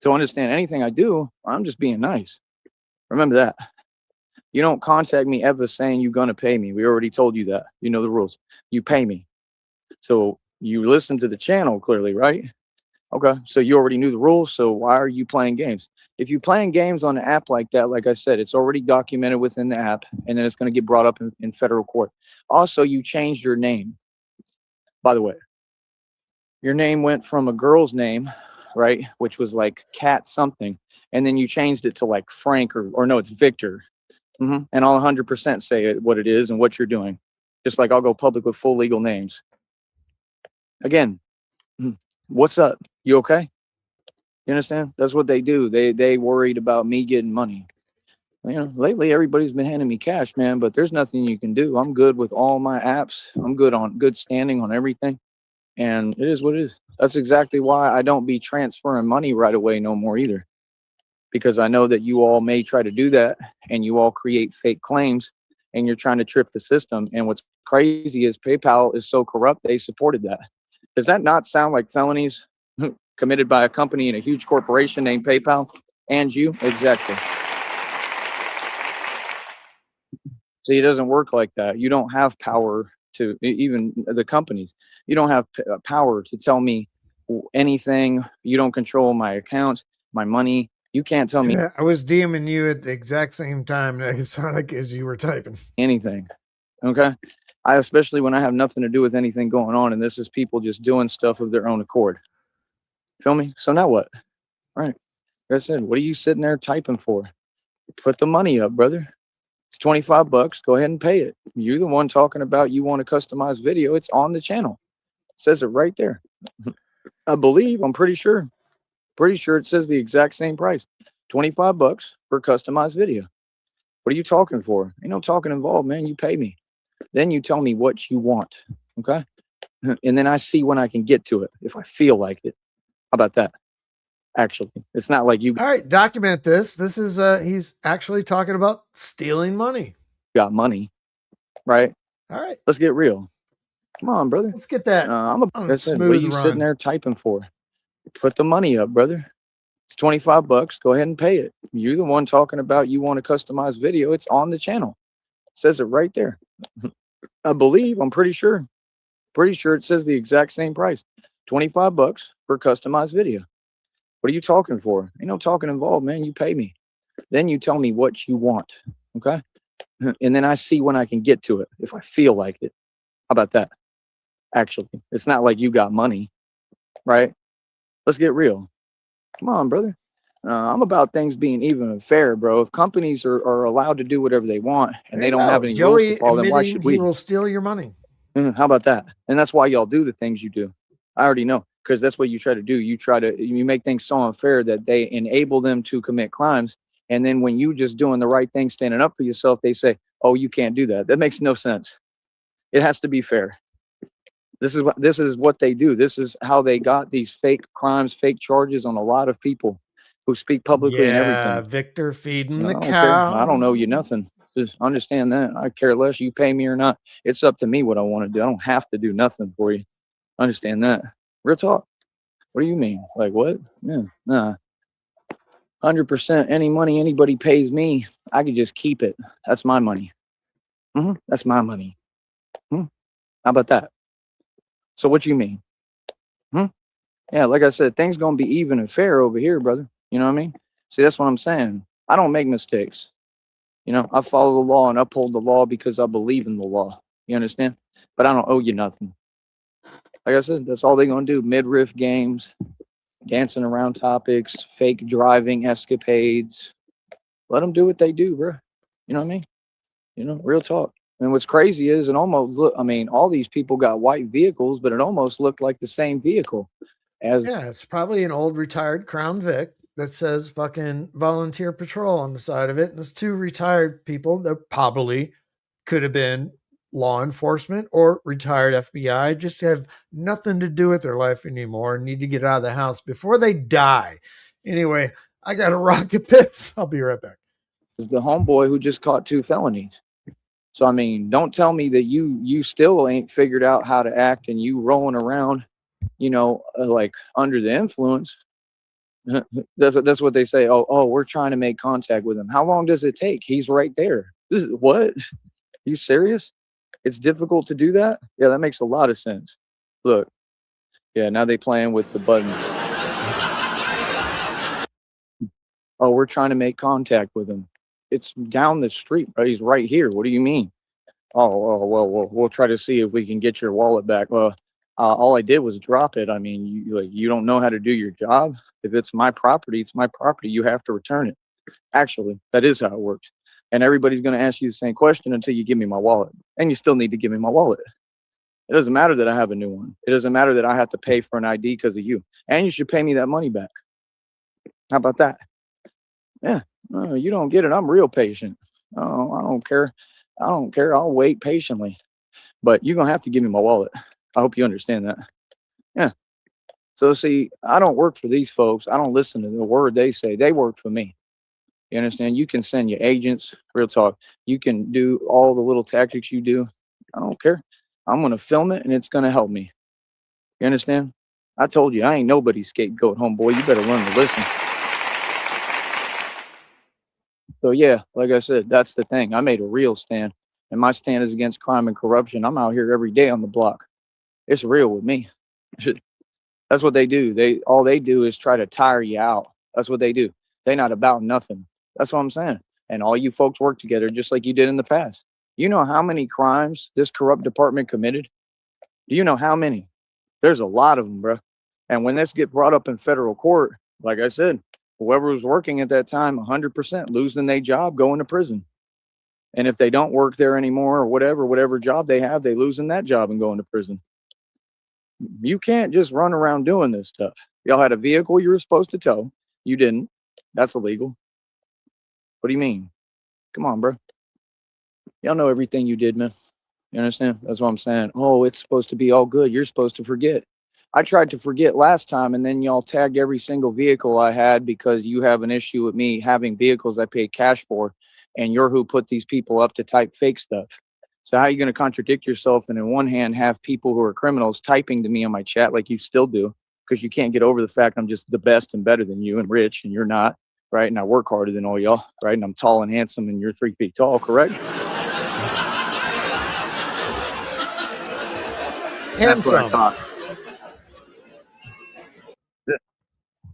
To understand anything I do, I'm just being nice. Remember that. You don't contact me ever saying you're going to pay me. We already told you that. You know the rules. You pay me. So you listen to the channel clearly, right? Okay. So you already knew the rules. So why are you playing games? If you're playing games on an app like that, like I said, it's already documented within the app, and then it's going to get brought up in federal court. Also, you changed your name. By the way, your name went from a girl's name, right, which was like Cat something, and then you changed it to like Frank or no, it's Victor. And I'll 100% say what it is and what you're doing. Just like I'll go public with full legal names. Again, what's up? You okay? You understand? That's what they do. They worried about me getting money. You know, lately everybody's been handing me cash, man, but there's nothing you can do. I'm good with all my apps. I'm good standing on everything. And it is what it is. That's exactly why I don't be transferring money right away no more either. Because I know that you all may try to do that and you all create fake claims and you're trying to trip the system. And what's crazy is PayPal is so corrupt, they supported that. Does that not sound like felonies committed by a company and a huge corporation named PayPal and you? Exactly. See, it doesn't work like that. You don't have power to, even the companies, you don't have power to tell me anything. You don't control my accounts, my money. You can't tell me. I was DMing you at the exact same time, Sonic, as you were typing. Anything. Okay. Especially when I have nothing to do with anything going on, and this is people just doing stuff of their own accord. Feel me? So now what? All right. Like I said, what are you sitting there typing for? Put the money up, brother. It's $25. Go ahead and pay it. You're the one talking about you want a customized video. It's on the channel. It says it right there. I believe, I'm pretty sure it says the exact same price. $25 for a customized video. What are you talking for? Ain't no talking involved, man. You pay me. Then you tell me what you want. Okay. And then I see when I can get to it if I feel like it. How about that? Actually, it's not like you. All right, document this. This is he's actually talking about stealing money. Got money, right? All right, let's get real. Come on, brother. Let's get that. I said, what are you sitting there typing for? Put the money up, brother. It's $25. Go ahead and pay it. You're the one talking about you want a customized video. It's on the channel. It says it right there. I believe, I'm pretty sure it says the exact same price. $25 for a customized video. What are you talking for? Ain't no talking involved, man. You pay me. Then you tell me what you want. Okay. And then I see when I can get to it if I feel like it. How about that? Actually, it's not like you got money. right? Let's get real. Come on, brother. I'm about things being even and fair, bro. If companies are allowed to do whatever they want and There they you don't have go. any rules to Joey follow, then why admitting should he we? will steal your money. How about that? And that's why y'all do the things you do. I already know, because that's what you try to do. You make things so unfair that they enable them to commit crimes. And then when you just doing the right thing, standing up for yourself, they say, "Oh, you can't do that." That makes no sense. It has to be fair. This is what they do. This is how they got these fake crimes, fake charges on a lot of people who speak publicly and Yeah, everything. Victor feeding I the don't care. I don't cow. know you nothing. Just understand that. I care less you pay me or not. It's up to me what I want to do. I don't have to do nothing for you. Understand that. Real talk. What do you mean? Like what? Yeah, nah. 100%. Any money anybody pays me, I could just keep it. That's my money. That's my money. How about that? So what you mean? Yeah, like I said, things gonna be even and fair over here, brother. You know what I mean? See, that's what I'm saying. I don't make mistakes. I follow the law and uphold the law because I believe in the law. You understand? But I don't owe you nothing. Like I said, that's all they're gonna do. Midriff games, dancing around topics, fake driving escapades. Let them do what they do, bro. You know what I mean? Real talk. And what's crazy is it almost look. I mean, all these people got white vehicles, but it almost looked like the same vehicle as. Yeah, it's probably an old retired Crown Vic that says fucking volunteer patrol on the side of it. And it's two retired people that probably could have been law enforcement or retired FBI, just have nothing to do with their life anymore and need to get out of the house before they die. Anyway, I got a rocket piss. I'll be right back. The homeboy who just caught 2 felonies. So I mean, don't tell me that you still ain't figured out how to act and you rolling around, like under the influence. That's what they say. Oh, we're trying to make contact with him. How long does it take? He's right there. This is what? You serious? It's difficult to do that? Yeah, that makes a lot of sense. Look, yeah, now they playing with the buttons. Oh, we're trying to make contact with him. It's down the street, bro. He's right here. What do you mean? Oh, well, we'll try to see if we can get your wallet back. Well, all I did was drop it. I mean, you don't know how to do your job. If it's my property, it's my property. You have to return it. Actually, that is how it works. And everybody's going to ask you the same question until you give me my wallet. And you still need to give me my wallet. It doesn't matter that I have a new one. It doesn't matter that I have to pay for an ID because of you. And you should pay me that money back. How about that? Yeah. No, you don't get it. I'm real patient. Oh, I don't care. I don't care. I'll wait patiently. But you're going to have to give me my wallet. I hope you understand that. Yeah. So, see, I don't work for these folks. I don't listen to the word they say. They work for me. You understand? You can send your agents, real talk. You can do all the little tactics you do. I don't care. I'm going to film it and it's going to help me. You understand? I told you, I ain't nobody's scapegoat, homeboy. You better learn to listen. So, yeah, like I said, that's the thing. I made a real stand. And my stand is against crime and corruption. I'm out here every day on the block. It's real with me. That's what they do. All they do is try to tire you out. That's what they do. They're not about nothing. That's what I'm saying. And all you folks work together just like you did in the past. You know how many crimes this corrupt department committed? Do you know how many? There's a lot of them, bro. And when this get brought up in federal court, like I said, whoever was working at that time, 100% losing their job, going to prison. And if they don't work there anymore or whatever job they have, they losing that job and going to prison. You can't just run around doing this stuff. Y'all had a vehicle you were supposed to tow. You didn't. That's illegal. What do you mean? Come on, bro. Y'all know everything you did, man. You understand? That's what I'm saying. Oh, it's supposed to be all good. You're supposed to forget. I tried to forget last time, and then y'all tagged every single vehicle I had because you have an issue with me having vehicles I paid cash for, and you're who put these people up to type fake stuff. So how are you going to contradict yourself and in one hand have people who are criminals typing to me on my chat like you still do because you can't get over the fact I'm just the best and better than you and rich and you're not, right? And I work harder than all y'all, right? And I'm tall and handsome and you're 3 feet tall, correct? That's what I thought.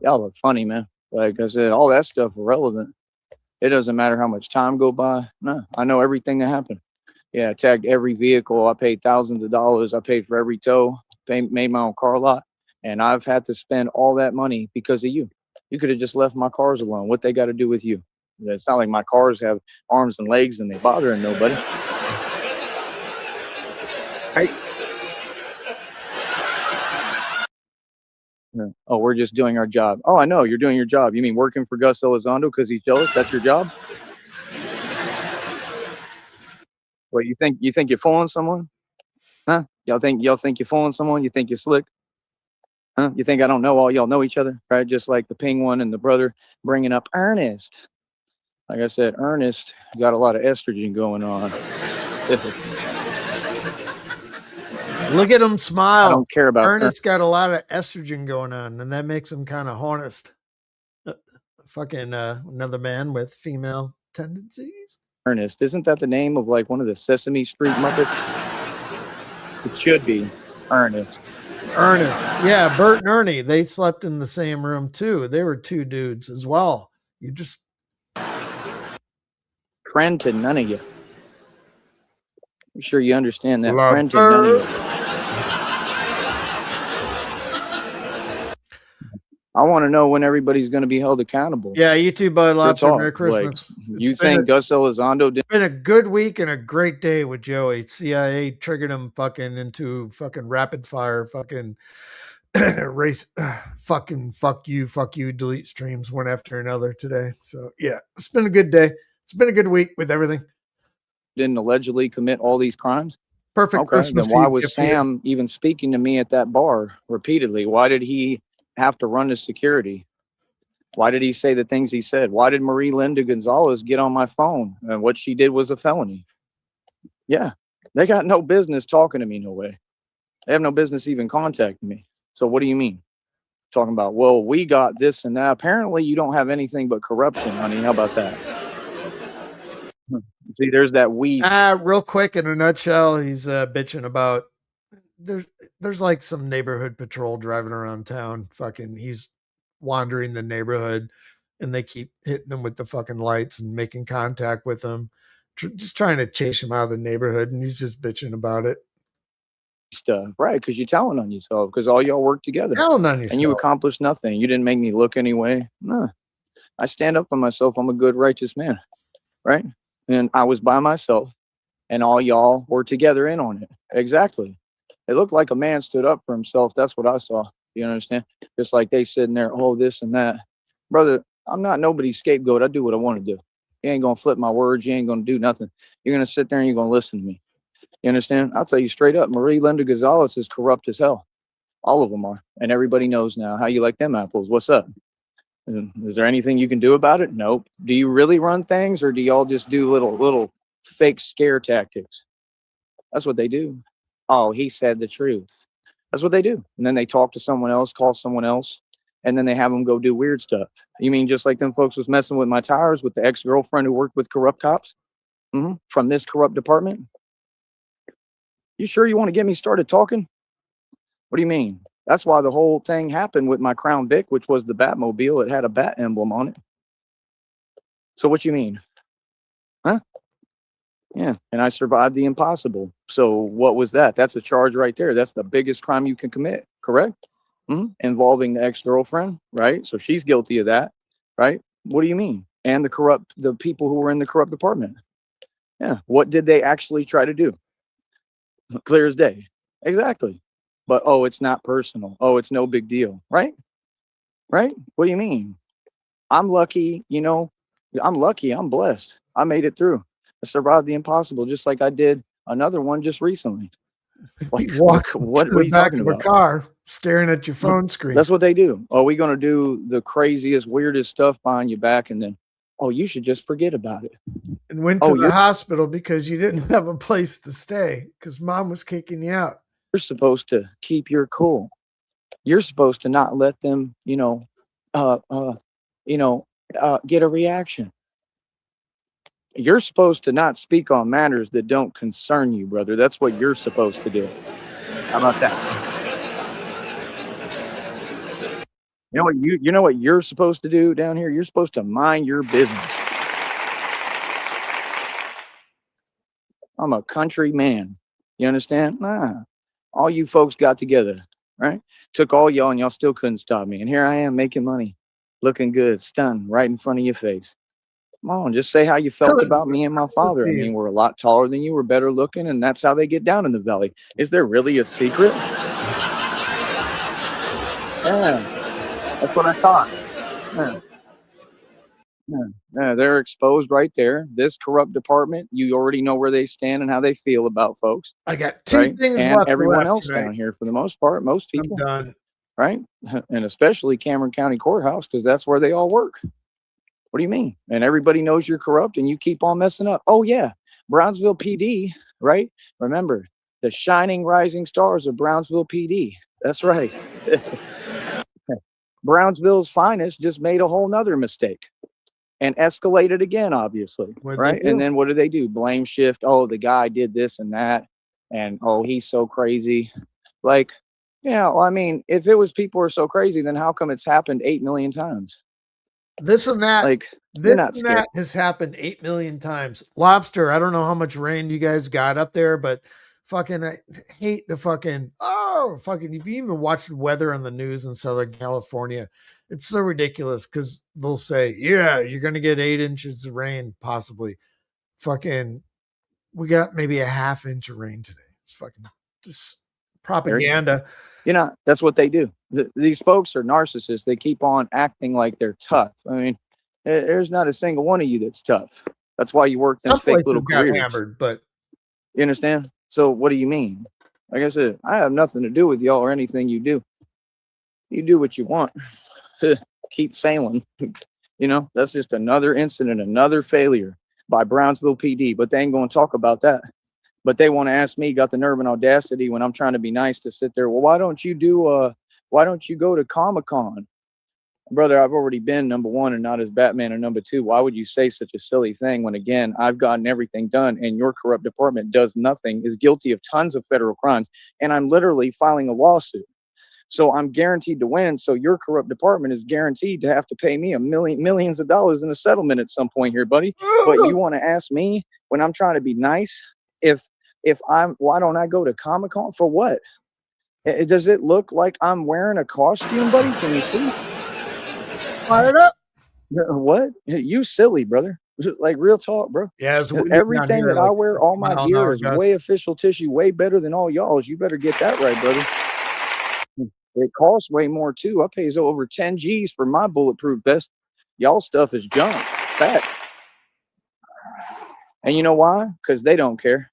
Y'all look funny, man. Like I said, all that stuff irrelevant. It doesn't matter how much time go by. No, I know everything that happened. Yeah, I tagged every vehicle. I paid thousands of dollars. I paid for every tow. Made my own car lot. And I've had to spend all that money because of you. You could have just left my cars alone. What they got to do with you? It's not like my cars have arms and legs and they bothering nobody. Right? Yeah. Oh, we're just doing our job. Oh, I know you're doing your job. You mean working for Gus Elizondo because he's jealous? That's your job? What you think you're fooling someone? Huh? Y'all think you're fooling someone? You think you're slick? Huh? You think I don't know all y'all know each other? Right? Just like the penguin and the brother bringing up Ernest. Like I said, Ernest got a lot of estrogen going on. Look at him smile. I don't care about Ernest got a lot of estrogen going on, and that makes him kind of honest. Fucking another man with female tendencies. Ernest, isn't that the name of like one of the Sesame Street Muppets? It should be Ernest. Ernest, yeah, Bert and Ernie. They slept in the same room too. They were two dudes as well. You just friend to none of you. I'm sure you understand that. Friend to none of you. I want to know when everybody's going to be held accountable. Yeah, you too, Bud Lobster. Merry Christmas. Like, you think Gus Elizondo did? It's been a good week and a great day with Joey. CIA triggered him fucking into fucking rapid fire fucking race fucking fuck you, delete streams one after another today. So yeah, it's been a good day. It's been a good week with everything. Didn't allegedly commit all these crimes? Perfect. Okay, Christmas then why was Sam even speaking to me at that bar repeatedly? Why did he have to run to security? Why did he say the things he said? Why did Marie Linda Gonzalez get on my phone? And what she did was a felony. Yeah, they got no business talking to me, no way. They have no business even contacting me. So what do you mean? Talking about, well, we got this and that. Apparently you don't have anything but corruption, honey. How about that? See, there's that we. Real quick, in a nutshell, he's bitching about there's like some neighborhood patrol driving around town. Fucking, he's wandering the neighborhood, and they keep hitting him with the fucking lights and making contact with him, just trying to chase him out of the neighborhood, and he's just bitching about it. Stuff, right? Because you're telling on yourself. Because all y'all work together, telling on yourself, and you accomplished nothing. You didn't make me look anyway. No, I stand up for myself. I'm a good, righteous man, right? And I was by myself, and all y'all were together in on it. Exactly. It looked like a man stood up for himself. That's what I saw. You understand? Just like they sitting there, oh, this and that. Brother, I'm not nobody's scapegoat. I do what I want to do. You ain't going to flip my words. You ain't going to do nothing. You're going to sit there and you're going to listen to me. You understand? I'll tell you straight up, Marie Linda Gonzalez is corrupt as hell. All of them are. And everybody knows now. How you like them apples? What's up? Is there anything you can do about it? Nope. Do you really run things, or do y'all just do little fake scare tactics? That's what they do. Oh, he said the truth. That's what they do. And then they talk to someone else, call someone else, and then they have them go do weird stuff. You mean just like them folks was messing with my tires with the ex-girlfriend who worked with corrupt cops from this corrupt department? You sure you want to get me started talking? What do you mean? That's why the whole thing happened with my Crown Vic, which was the Batmobile. It had a bat emblem on it. So what you mean? Huh? Yeah, and I survived the impossible. So what was that? That's a charge right there. That's the biggest crime you can commit, correct? Involving the ex-girlfriend, right? So she's guilty of that, right? What do you mean? And the people who were in the corrupt department. Yeah, what did they actually try to do? Clear as day. Exactly. But, oh, it's not personal. Oh, it's no big deal, right? Right? What do you mean? I'm lucky, I'm lucky. I'm blessed. I made it through. I survived the impossible, just like I did another one just recently. Like, what are you talking about? A car, staring at your phone screen. That's what they do. Oh, we're going to do the craziest, weirdest stuff behind your back, and then, oh, you should just forget about it. And went to the hospital because you didn't have a place to stay because mom was kicking you out. You're supposed to keep your cool. You're supposed to not let them, get a reaction. You're supposed to not speak on matters that don't concern you, brother. That's what you're supposed to do. How about that? You know what you're supposed to do down here? You're supposed to mind your business. I'm a country man. You understand? Nah. All you folks got together, right? Took all y'all and y'all still couldn't stop me. And here I am making money, looking good, stunned right in front of your face. Come on, just say how you felt about me and my father. I mean, we're a lot taller than you, we're better looking, and that's how they get down in the valley. Is there really a secret? Yeah, that's what I thought. Yeah. Yeah, they're exposed right there. This corrupt department, you already know where they stand and how they feel about folks. I got two Right? things And left everyone else tonight. down here, for the most part, most I'm people, done. right? And especially Cameron County Courthouse, because that's where they all work. What do you mean? And everybody knows you're corrupt and you keep on messing up. Oh, yeah. Brownsville PD, right? Remember, the shining rising stars of Brownsville PD. That's right. Brownsville's finest just made a whole nother mistake and escalated again, obviously. Right? And then what do? Blame shift. Oh, the guy did this and that. And oh, he's so crazy. Like, yeah, well, I mean, if it was people are so crazy, then how come it's happened 8 million times? This and that. Like, this and that has happened 8 million times. Lobster, I don't know how much rain you guys got up there, but fucking I hate the fucking if you even watch the weather on the news in Southern California, it's so ridiculous because they'll say, yeah, you're gonna get 8 inches of rain, possibly. Fucking we got maybe a half inch of rain today. It's fucking just propaganda. You know, that's what they do. These folks are narcissists. They keep on acting like they're tough. I mean, there's not a single one of you that's tough. That's why you work them fake little careers. Hammered, but you understand? So what do you mean? Like I said, I have nothing to do with y'all or anything you do. You do what you want. Keep failing. You know, that's just another incident, another failure by Brownsville PD. But they ain't going to talk about that. But they want to ask me, got the nerve and audacity when I'm trying to be nice to sit there. Well, why don't you go to Comic-Con? Brother, I've already been, number one, and not as Batman, and number two, why would you say such a silly thing when, again, I've gotten everything done and your corrupt department does nothing, is guilty of tons of federal crimes, and I'm literally filing a lawsuit. So I'm guaranteed to win. So your corrupt department is guaranteed to have to pay me millions of dollars in a settlement at some point here, buddy. But you want to ask me when I'm trying to be nice, why don't I go to Comic-Con for what? Does it look like I'm wearing a costume, buddy? Can you see? Fired up. What? You silly, brother. Like real talk, bro. Yeah, everything that I wear, all my gear is way official tissue, way better than all y'all's. You better get that right, brother. It costs way more too. I pays over 10 G's for my bulletproof vest. Y'all stuff is junk. Fact. And you know why? Because they don't care.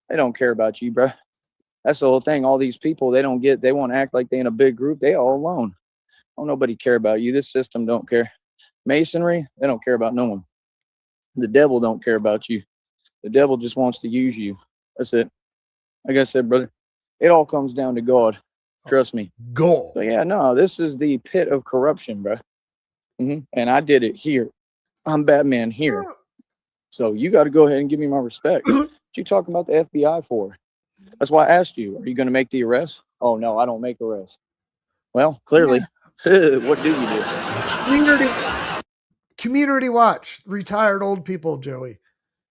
They don't care about you, bro. That's the whole thing. All these people, they want to act like they in a big group. They all alone. Don't nobody care about you. This system don't care. Masonry, they don't care about no one. The devil don't care about you. The devil just wants to use you. That's it. Like I said, brother, it all comes down to God. Trust me. Goal. So yeah, no, this is the pit of corruption, bro. And I did it here. I'm Batman here. So you got to go ahead and give me my respect. What you talking about the FBI for? That's why I asked you. Are you going to make the arrest? Oh, no, I don't make arrests. Well, clearly. Yeah. What do you do? Community watch. Retired old people, Joey.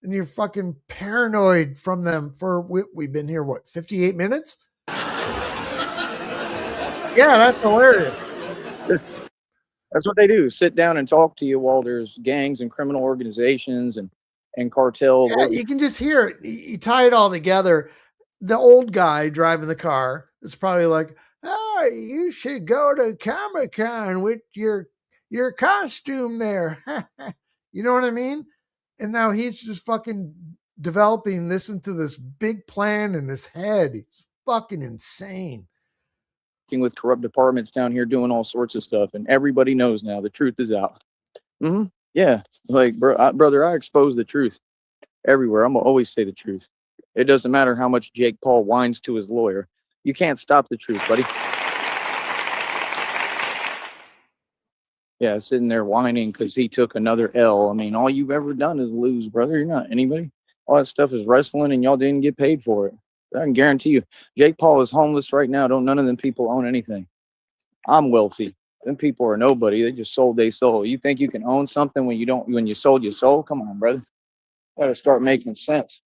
And you're fucking paranoid from them for, we've been here, 58 minutes? Yeah, that's hilarious. That's what they do. Sit down and talk to you while there's gangs and criminal organizations and cartels. Yeah, you can just hear it. You tie it all together. The old guy driving the car is probably like, oh, you should go to Comic-Con with your costume there. You know what I mean? And now he's just fucking developing this into this big plan in his head. He's fucking insane. With corrupt departments down here doing all sorts of stuff, and everybody knows now the truth is out. Yeah, like brother, I expose the truth everywhere. I'm gonna always say the truth. It doesn't matter how much Jake Paul whines to his lawyer. You can't stop the truth, buddy. Yeah, sitting there whining because he took another L. I mean, all you've ever done is lose, brother. You're not anybody. All that stuff is wrestling, and y'all didn't get paid for it. I can guarantee you, Jake Paul is homeless right now. None of them people own anything. I'm wealthy. Them people are nobody. They just sold their soul. You think you can own something when you sold your soul? Come on, brother. Gotta start making sense.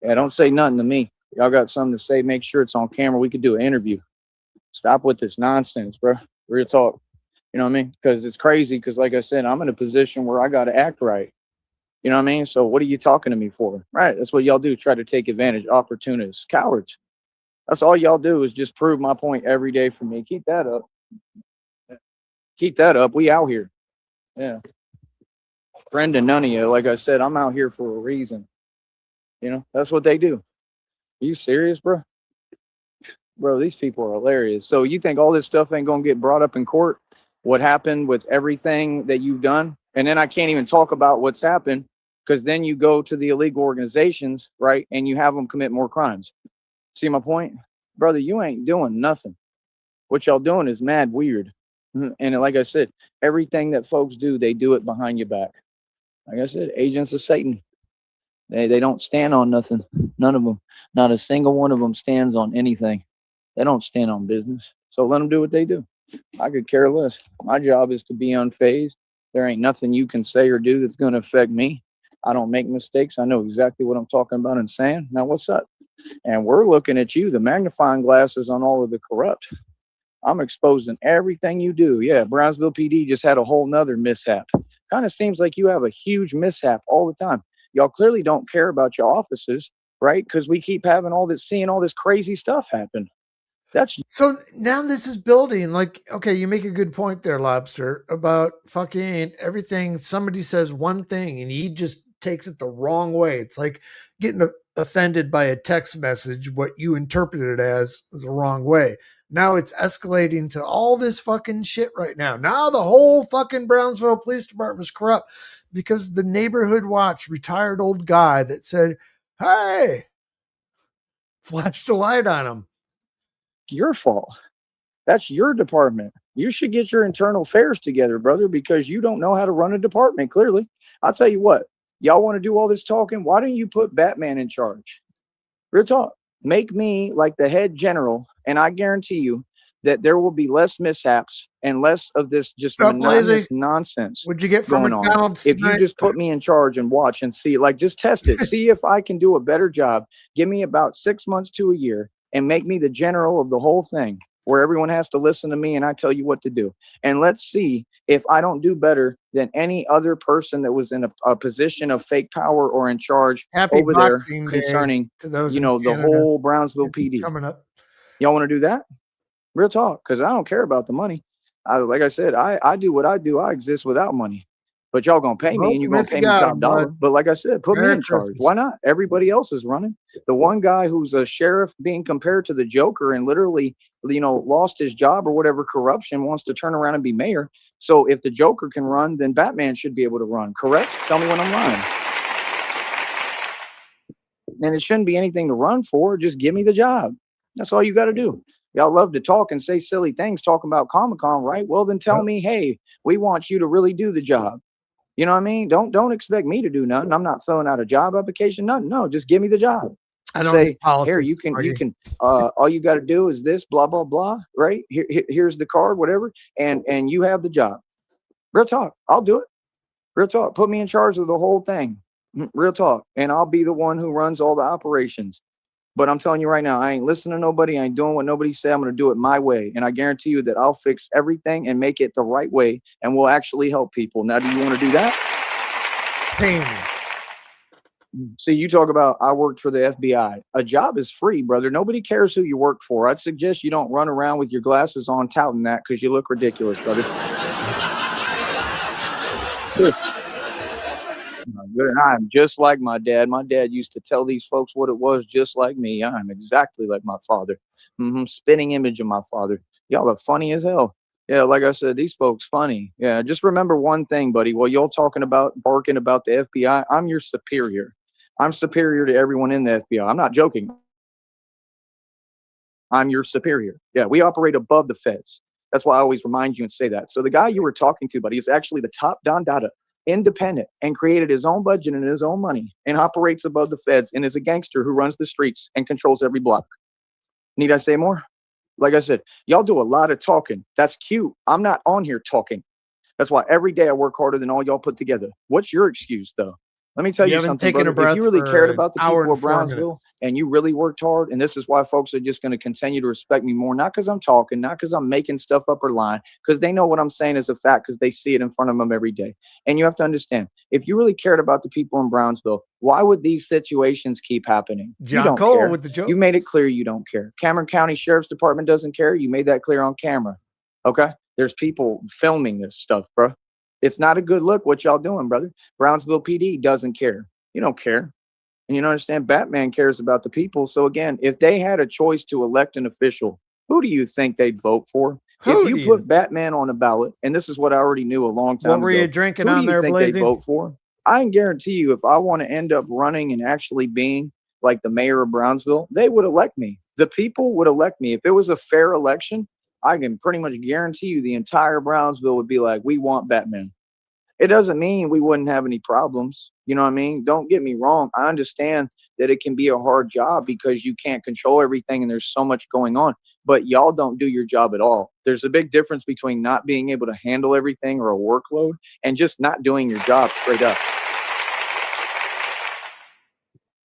Yeah, don't say nothing to me. Y'all got something to say, make sure it's on camera. We could do an interview. Stop with this nonsense, bro. Real talk. You know what I mean? Because it's crazy. Because like I said, I'm in a position where I got to act right. You know what I mean? So what are you talking to me for? Right. That's what y'all do. Try to take advantage. Opportunists. Cowards. That's all y'all do is just prove my point every day for me. Keep that up. Keep that up. We out here. Yeah. Friend to none of you. Like I said, I'm out here for a reason. You know, that's what they do. Are you serious, bro? Bro, these people are hilarious. So you think all this stuff ain't gonna get brought up in court? What happened with everything that you've done? And then I can't even talk about what's happened because then you go to the illegal organizations, right? And you have them commit more crimes. See my point? Brother, you ain't doing nothing. What y'all doing is mad weird. And like I said, everything that folks do, they do it behind your back. Like I said, agents of Satan. They don't stand on nothing. None of them. Not a single one of them stands on anything. They don't stand on business. So let them do what they do. I could care less. My job is to be unfazed. There ain't nothing you can say or do that's going to affect me. I don't make mistakes. I know exactly what I'm talking about and saying. Now, what's up? And we're looking at you, the magnifying glasses on all of the corrupt. I'm exposing everything you do. Yeah, Brownsville PD just had a whole nother mishap. Kind of seems like you have a huge mishap all the time. Y'all clearly don't care about your offices, right? Because we keep having all this, seeing all this crazy stuff happen. That's so now this is building. Like, okay, you make a good point there, Lobster, about fucking everything. Somebody says one thing and he just takes it the wrong way. It's like getting offended by a text message. What you interpret it as is the wrong way. Now it's escalating to all this fucking shit right now. Now the whole fucking Brownsville Police Department is corrupt because the neighborhood watch retired old guy that said, "Hey," flashed a light on him. your fault. That's your department. You should get your internal affairs together, brother, because you don't know how to run a department, clearly. I'll tell you what, y'all want to do all this talking? Why don't you put Batman in charge? Real talk. Make me like the head general, and I guarantee you that there will be less mishaps and less of this just monotonous nonsense What'd you get from going on. McDonald's If you tonight? just put me in charge and watch and see, like, just test it. See if I can do a better job. Give me about 6 months to a year and make me the general of the whole thing, where everyone has to listen to me and I tell you what to do. And let's see if I don't do better than any other person that was in a position of fake power or in charge over there concerning, to those you know, the whole Brownsville PD. Coming up. Y'all want to do that? Real talk, because I don't care about the money. Like I said, I do what I do. I exist without money. But y'all going to pay me and you're going to pay me top dollar. But like I said, put me in charge. Why not? Everybody else is running. The one guy who's a sheriff being compared to the Joker and literally, you know, lost his job or whatever corruption wants to turn around and be mayor. So if the Joker can run, then Batman should be able to run. Correct? Tell me when I'm lying. And it shouldn't be anything to run for. Just give me the job. That's all you got to do. Y'all love to talk and say silly things talking about Comic-Con, right? Well, then tell me, hey, we want you to really do the job. You know what I mean? Don't expect me to do nothing. I'm not throwing out a job application, nothing. No, just give me the job. I don't say, here, you can, all you got to do is this, blah, blah, blah, right? Here's the card, whatever, and you have the job. Real talk. I'll do it. Real talk. Put me in charge of the whole thing. Real talk. And I'll be the one who runs all the operations. But I'm telling you right now, I ain't listening to nobody. I ain't doing what nobody say. I'm going to do it my way. And I guarantee you that I'll fix everything and make it the right way. And we'll actually help people. Now, do you want to do that? Pay me. See, you talk about I worked for the FBI. A job is free, brother. Nobody cares who you work for. I'd suggest you don't run around with your glasses on touting that because you look ridiculous, brother. And I'm just like my dad. My dad used to tell these folks what it was, just like me. I'm exactly like my father. Spitting image of my father. Y'all are funny as hell. Yeah, like I said, these folks funny. Yeah, just remember one thing, buddy. While y'all talking about barking about the FBI, I'm your superior. I'm superior to everyone in the FBI. I'm not joking. I'm your superior. Yeah, we operate above the feds. That's why I always remind you and say that. So the guy you were talking to, buddy, is actually the top Don Dada, independent, and created his own budget and his own money and operates above the feds and is a gangster who runs the streets and controls every block. Need I say more? Like I said, y'all do a lot of talking. That's cute. I'm not on here talking. That's why every day I work harder than all y'all put together. What's your excuse, though? Let me tell you haven't something, taken a brother. If breath you really for cared an about the hour people and of 4 Brownsville minutes. and you really worked hard, and this is why folks are just going to continue to respect me more, not because I'm talking, not because I'm making stuff up or lying, because they know what I'm saying is a fact because they see it in front of them every day. And you have to understand, if you really cared about the people in Brownsville, why would these situations keep happening? You John don't Cole care. with the joke. You made it clear you don't care. Cameron County Sheriff's Department doesn't care. You made that clear on camera. Okay? There's people filming this stuff, bro. It's not a good look what y'all doing, brother. Brownsville PD doesn't care. You don't care. And you don't understand, Batman cares about the people. So again, if they had a choice to elect an official, who do you think they'd vote for? If Who you do you? put Batman on a ballot, and this is what I already knew a long What time were ago, you drinking who do on you there, think they'd Blazy? vote for? I can guarantee you, if I want to end up running and actually being like the mayor of Brownsville, they would elect me. The people would elect me. If it was a fair election, I can pretty much guarantee you the entire Brownsville would be like, we want Batman. It doesn't mean we wouldn't have any problems. You know what I mean? Don't get me wrong. I understand that it can be a hard job because you can't control everything and there's so much going on, but y'all don't do your job at all. There's a big difference between not being able to handle everything or a workload and just not doing your job straight up.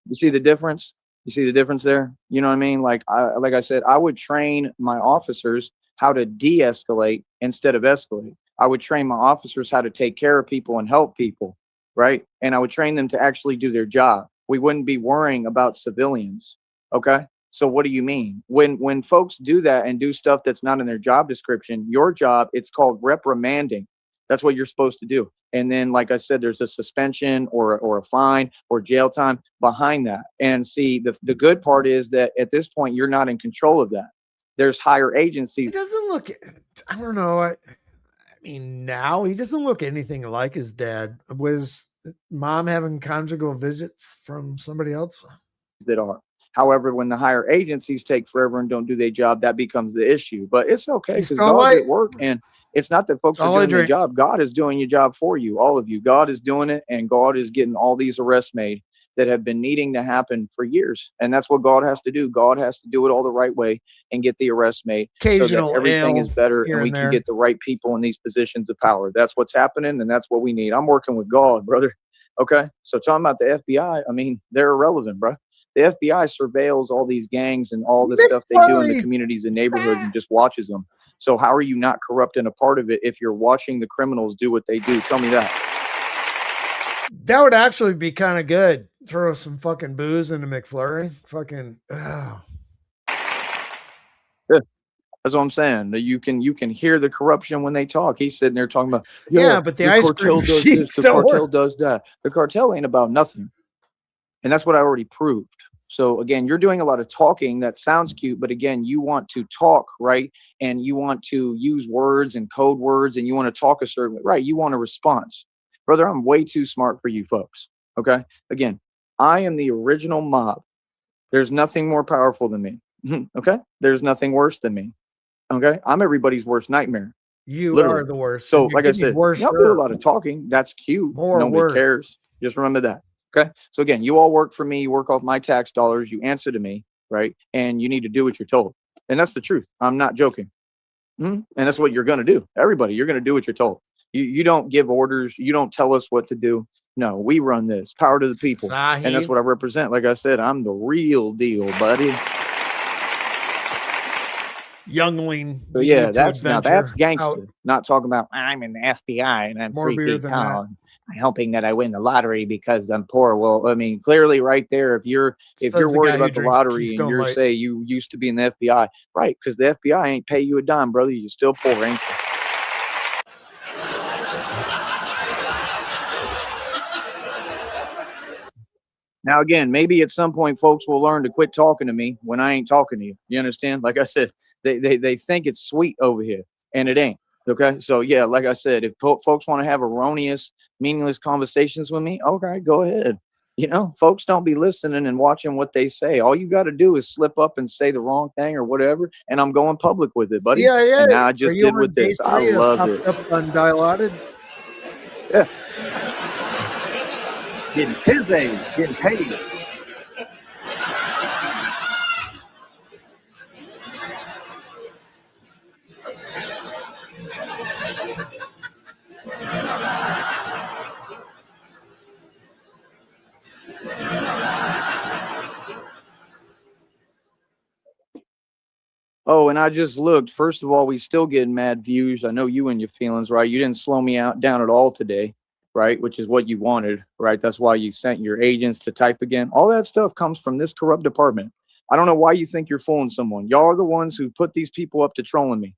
You see the difference? You see the difference there? You know what I mean? Like I said, I would train my officers how to de-escalate instead of escalate. I would train my officers how to take care of people and help people, right? And I would train them to actually do their job. We wouldn't be worrying about civilians. Okay? So what do you mean? When folks do that and do stuff that's not in their job description, your job, it's called reprimanding. That's what you're supposed to do. And then, like I said, there's a suspension or a fine or jail time behind that. And see, the good part is that at this point, you're not in control of that. There's higher agencies. He doesn't look, I don't know. I mean, now he doesn't look anything like his dad. Was mom having conjugal visits from somebody else? That are. However, when the higher agencies take forever and don't do their job, that becomes the issue. But it's okay because God's at work, and it's not that folks are doing their job. God is doing your job for you, all of you. God is doing it, and God is getting all these arrests made that have been needing to happen for years. And that's what God has to do. God has to do it all the right way and get the arrests made so that everything is better and we can get the right people in these positions of power. That's what's happening, and that's what we need. I'm working with God, brother. Okay? So talking about the FBI, I mean, they're irrelevant, bro. The FBI surveils all these gangs and all the stuff they do in the communities and neighborhoods and just watches them. So how are you not corrupt and a part of it if you're watching the criminals do what they do? Tell me that. That would actually be kind of good. Throw some fucking booze into McFlurry. Fucking. Oh. Yeah, that's what I'm saying. You can hear the corruption when they talk. He's sitting there talking about but the ice cartel cream does this, the cartel does that. The cartel ain't about nothing. And that's what I already proved. So again, you're doing a lot of talking that sounds cute, but again, you want to talk, right? And you want to use words and code words and you want to talk a certain way, right? You want a response. Brother, I'm way too smart for you folks. Okay. Again, I am the original mob. There's nothing more powerful than me. Okay. There's nothing worse than me. Okay. I'm everybody's worst nightmare. You literally are the worst. So like I said, y'all do a lot of talking. That's cute. Nobody cares. Just remember that. Okay. So again, you all work for me, you work off my tax dollars, you answer to me, right? And you need to do what you're told. And that's the truth. I'm not joking. And that's what you're going to do. Everybody, you're going to do what you're told. You don't give orders. You don't tell us what to do. No, we run this. Power to the people. And that's what I represent. Like I said, I'm the real deal, buddy. Youngling. So yeah, that's gangster. Not talking about I'm in the FBI and I'm 3 feet tall. I'm hoping that I win the lottery because I'm poor. Well, I mean, clearly right there, if you're worried about the lottery and you're say you used to be in the FBI, right? Because the FBI ain't pay you a dime, brother. You're still poor, ain't you? Now, again, maybe at some point folks will learn to quit talking to me when I ain't talking to you. You understand? Like I said, they think it's sweet over here, and it ain't. Okay? So, yeah, like I said, if folks want to have erroneous, meaningless conversations with me, okay, go ahead. You know, folks don't be listening and watching what they say. All you got to do is slip up and say the wrong thing or whatever, and I'm going public with it, buddy. And now I just did with this. I love it. Up undilated? Yeah. Getting his age, getting paid. Oh, and I just looked. First of all, we still getting mad views. I know you and your feelings, right? You didn't slow me down at all today, right? Which is what you wanted, right? That's why you sent your agents to type again. All that stuff comes from this corrupt department. I don't know why you think you're fooling someone. Y'all are the ones who put these people up to trolling me.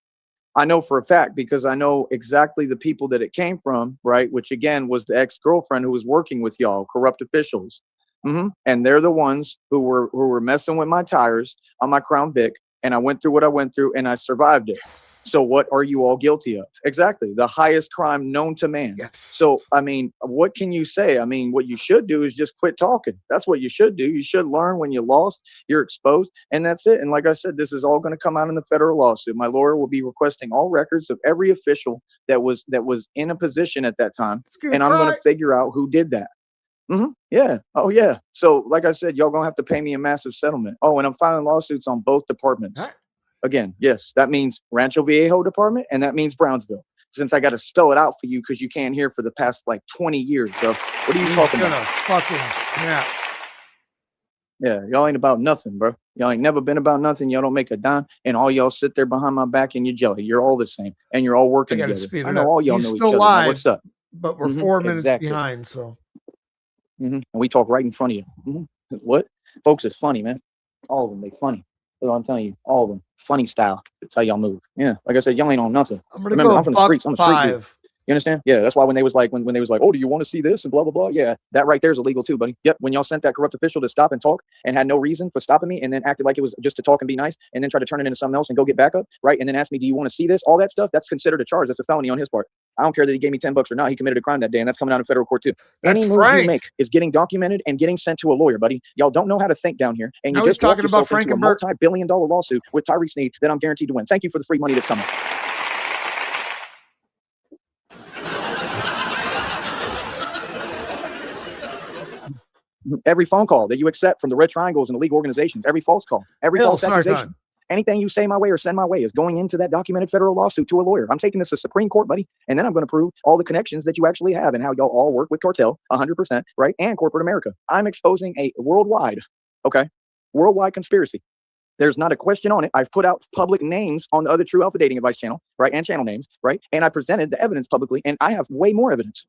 I know for a fact because I know exactly the people that it came from, right? Which again was the ex-girlfriend who was working with y'all, corrupt officials. And they're the ones who were messing with my tires on my Crown Vic, and I went through what I went through, and I survived it. Yes. So what are you all guilty of? Exactly, the highest crime known to man. Yes. So I mean, what can you say? I mean, what you should do is just quit talking. That's what you should do. You should learn when you lost, you're exposed, and that's it. And like I said, this is all going to come out in the federal lawsuit. My lawyer will be requesting all records of every official that was in a position at that time, and I'm going to figure out who did that. Yeah. Oh, yeah. So, like I said, y'all gonna have to pay me a massive settlement. Oh, and I'm filing lawsuits on both departments. Again, yes, that means Rancho Viejo department, and that means Brownsville. Since I got to spell it out for you because you can't hear for the past like 20 years. So, what are you talking about? Fucking snap. Yeah, y'all ain't about nothing, bro. Y'all ain't never been about nothing. Y'all don't make a dime, and all y'all sit there behind my back and you're jelly. You're all the same, and you're all working together. I know all y'all know each other. Now, what's up? But we're 4 minutes behind, so. And we talk right in front of you. What? Folks is funny, man. All of them, they funny. So I'm telling you, all of them. Funny style. That's how y'all move. Yeah, like I said, y'all ain't on nothing. Remember, I'm from the streets. I'm a street dude. You understand? Yeah, that's why when they was like, when they was like, oh, do you want to see this and blah, blah, blah. Yeah, that right there is illegal too, buddy. Yep, when y'all sent that corrupt official to stop and talk and had no reason for stopping me and then acted like it was just to talk and be nice and then try to turn it into something else and go get backup, right? And then ask me, do you want to see this? All that stuff, that's considered a charge. That's a felony on his part. I don't care that he gave me $10 or not. He committed a crime that day, and that's coming out in federal court too. Any move you make is getting documented and getting sent to a lawyer, buddy. Y'all don't know how to think down here, and you just talking about into a multi-billion-dollar lawsuit with Tyree Sneed that I'm guaranteed to win. Thank you for the free money that's coming. Every phone call that you accept from the Red Triangles and the League organizations, every false call, every false accusation, anything you say my way or send my way is going into that documented federal lawsuit to a lawyer. I'm taking this to Supreme Court, buddy, and then I'm going to prove all the connections that you actually have and how y'all all work with cartel 100%, right? And corporate America. I'm exposing a worldwide conspiracy. There's not a question on it. I've put out public names on the other True Alpha Dating Advice channel, right? And channel names, right? And I presented the evidence publicly, and I have way more evidence.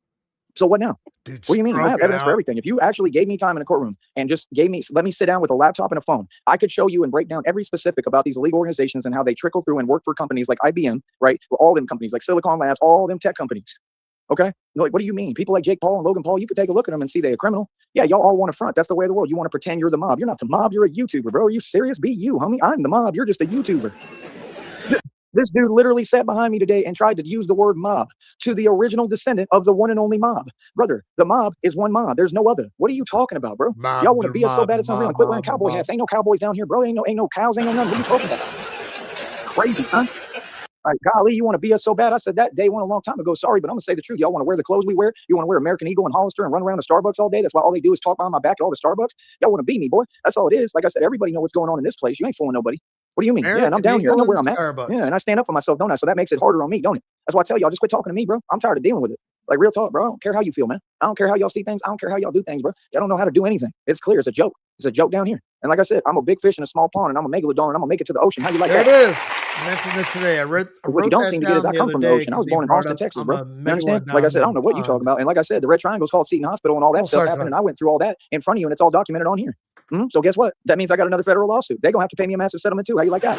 So what now? Dude, what do you mean? I have evidence for everything. If you actually gave me time in a courtroom and just let me sit down with a laptop and a phone, I could show you and break down every specific about these illegal organizations and how they trickle through and work for companies like IBM, right? All them companies like Silicon Labs, all them tech companies. Okay? Like, what do you mean? People like Jake Paul and Logan Paul, you could take a look at them and see they're a criminal. Yeah, y'all all want to front. That's the way of the world. You want to pretend you're the mob. You're not the mob. You're a YouTuber, bro. Are you serious? Be you, homie. I'm the mob. You're just a YouTuber. This dude literally sat behind me today and tried to use the word mob to the original descendant of the one and only mob. Brother, the mob is one mob. There's no other. What are you talking about, bro? Y'all want to be us so bad it's unreal. Quit wearing cowboy hats. Ain't no cowboys down here, bro. Ain't no cows. Ain't no nothing. What are you talking about? Crazy, son. All right, golly, you want to be us so bad? I said that day one a long time ago. Sorry, but I'm going to say the truth. Y'all want to wear the clothes we wear? You want to wear American Eagle and Hollister and run around to Starbucks all day? That's why all they do is talk behind my back at all the Starbucks? Y'all want to be me, boy. That's all it is. Like I said, everybody know what's going on in this place. You ain't fooling nobody. What do you mean? American and I'm down here. I know where I'm at. Starbucks. Yeah, and I stand up for myself, don't I? So that makes it harder on me, don't it? That's why I tell y'all, just quit talking to me, bro. I'm tired of dealing with it. Like, real talk, bro. I don't care how you feel, man. I don't care how y'all see things. I don't care how y'all do things, bro. Y'all don't know how to do anything. It's clear. It's a joke. It's a joke down here. And like I said, I'm a big fish in a small pond, and I'm a megalodon, and I'm gonna make it to the ocean. How you like that? There it is. I mentioned it today. I wrote what you don't seem to get is I come from the ocean. I was born in Austin, Texas, bro. You understand? Like I said, I don't know what you're talking about. And like I said, the Red Triangle is called Seton Hospital, and all that stuff happened, and I went through all that in front of you, and it's all documented on here. So guess what? That means I got another federal lawsuit. They're gonna have to pay me a massive settlement too. How you like that?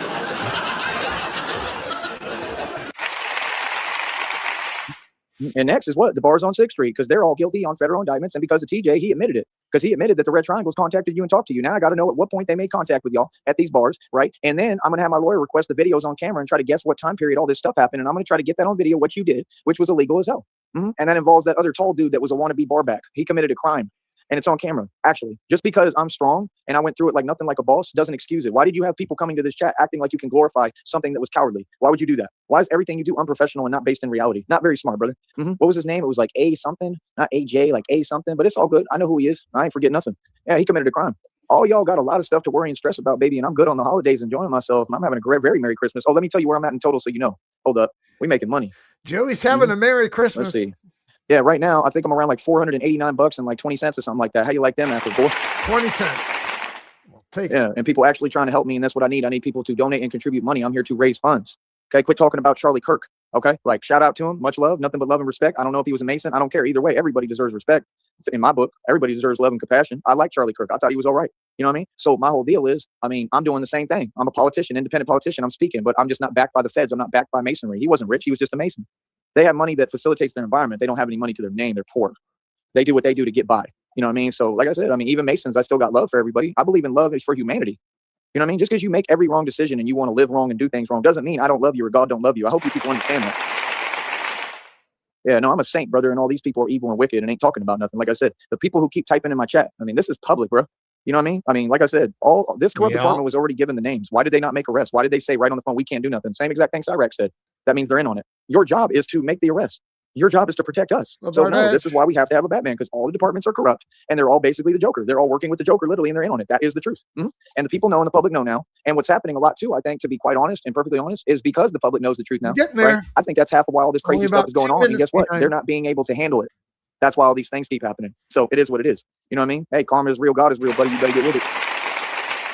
And next is what? The bars on 6th Street, because they're all guilty on federal indictments. And because of TJ, he admitted it. Because he admitted that the Red Triangles contacted you and talked to you. Now I got to know at what point they made contact with y'all at these bars, right? And then I'm going to have my lawyer request the videos on camera and try to guess what time period all this stuff happened. And I'm going to try to get that on video, what you did, which was illegal as hell. And that involves that other tall dude that was a wannabe barback. He committed a crime. And it's on camera, actually. Just because I'm strong and I went through it like nothing like a boss doesn't excuse it. Why did you have people coming to this chat acting like you can glorify something that was cowardly? Why would you do that? Why is everything you do unprofessional and not based in reality? Not very smart, brother. What was his name? It was like A something, not AJ, like A something, but it's all good. I know who he is. I ain't forget nothing. Yeah, he committed a crime. All y'all got a lot of stuff to worry and stress about, baby, and I'm good on the holidays, enjoying myself. I'm having a great, very Merry Christmas. Oh, let me tell you where I'm at in total so you know. Hold up. We making money. Joey's having a Merry Christmas. Let's see. Yeah, right now, I think I'm around like $489 and like 20 cents or something like that. How you like them after, boy? 20 cents. We'll take it. Yeah, and people actually trying to help me, and that's what I need. I need people to donate and contribute money. I'm here to raise funds. Okay, quit talking about Charlie Kirk. Okay, like shout out to him, much love, nothing but love and respect. I don't know if he was a Mason. I don't care either way. Everybody deserves respect. In my book, everybody deserves love and compassion. I like Charlie Kirk. I thought he was all right. You know what I mean? So my whole deal is, I mean, I'm doing the same thing. I'm a politician, independent politician. I'm speaking, but I'm just not backed by the feds. I'm not backed by Masonry. He wasn't rich. He was just a Mason. They have money that facilitates their environment. They don't have any money to their name. They're poor. They do what they do to get by. You know what I mean? So like I said, I mean, even Masons, I still got love for everybody. I believe in love is for humanity. You know what I mean? Just because you make every wrong decision and you want to live wrong and do things wrong doesn't mean I don't love you or God don't love you. I hope you people understand that. Yeah, no, I'm a saint, brother, and all these people are evil and wicked and ain't talking about nothing. Like I said, the people who keep typing in my chat, I mean, this is public, bro. You know what I mean? I mean, like I said, all this corrupt department was already given the names. Why did they not make arrests? Why did they say right on the phone, we can't do nothing? Same exact thing Cyrax said. That means they're in on it. Your job is to make the arrest. Your job is to protect us. So no, this is why we have to have a Batman, because all the departments are corrupt and they're all basically the Joker. They're all working with the Joker literally, and they're in on it. That is the truth. And the people know and the public know now. And what's happening a lot too, I think, to be quite honest and perfectly honest, is because the public knows the truth now. Getting there. Right? I think that's half of why all this crazy stuff is going on. And guess what? They're not being able to handle it. That's why all these things keep happening. So it is what it is. You know what I mean? Hey, karma is real. God is real, buddy. You better get with it.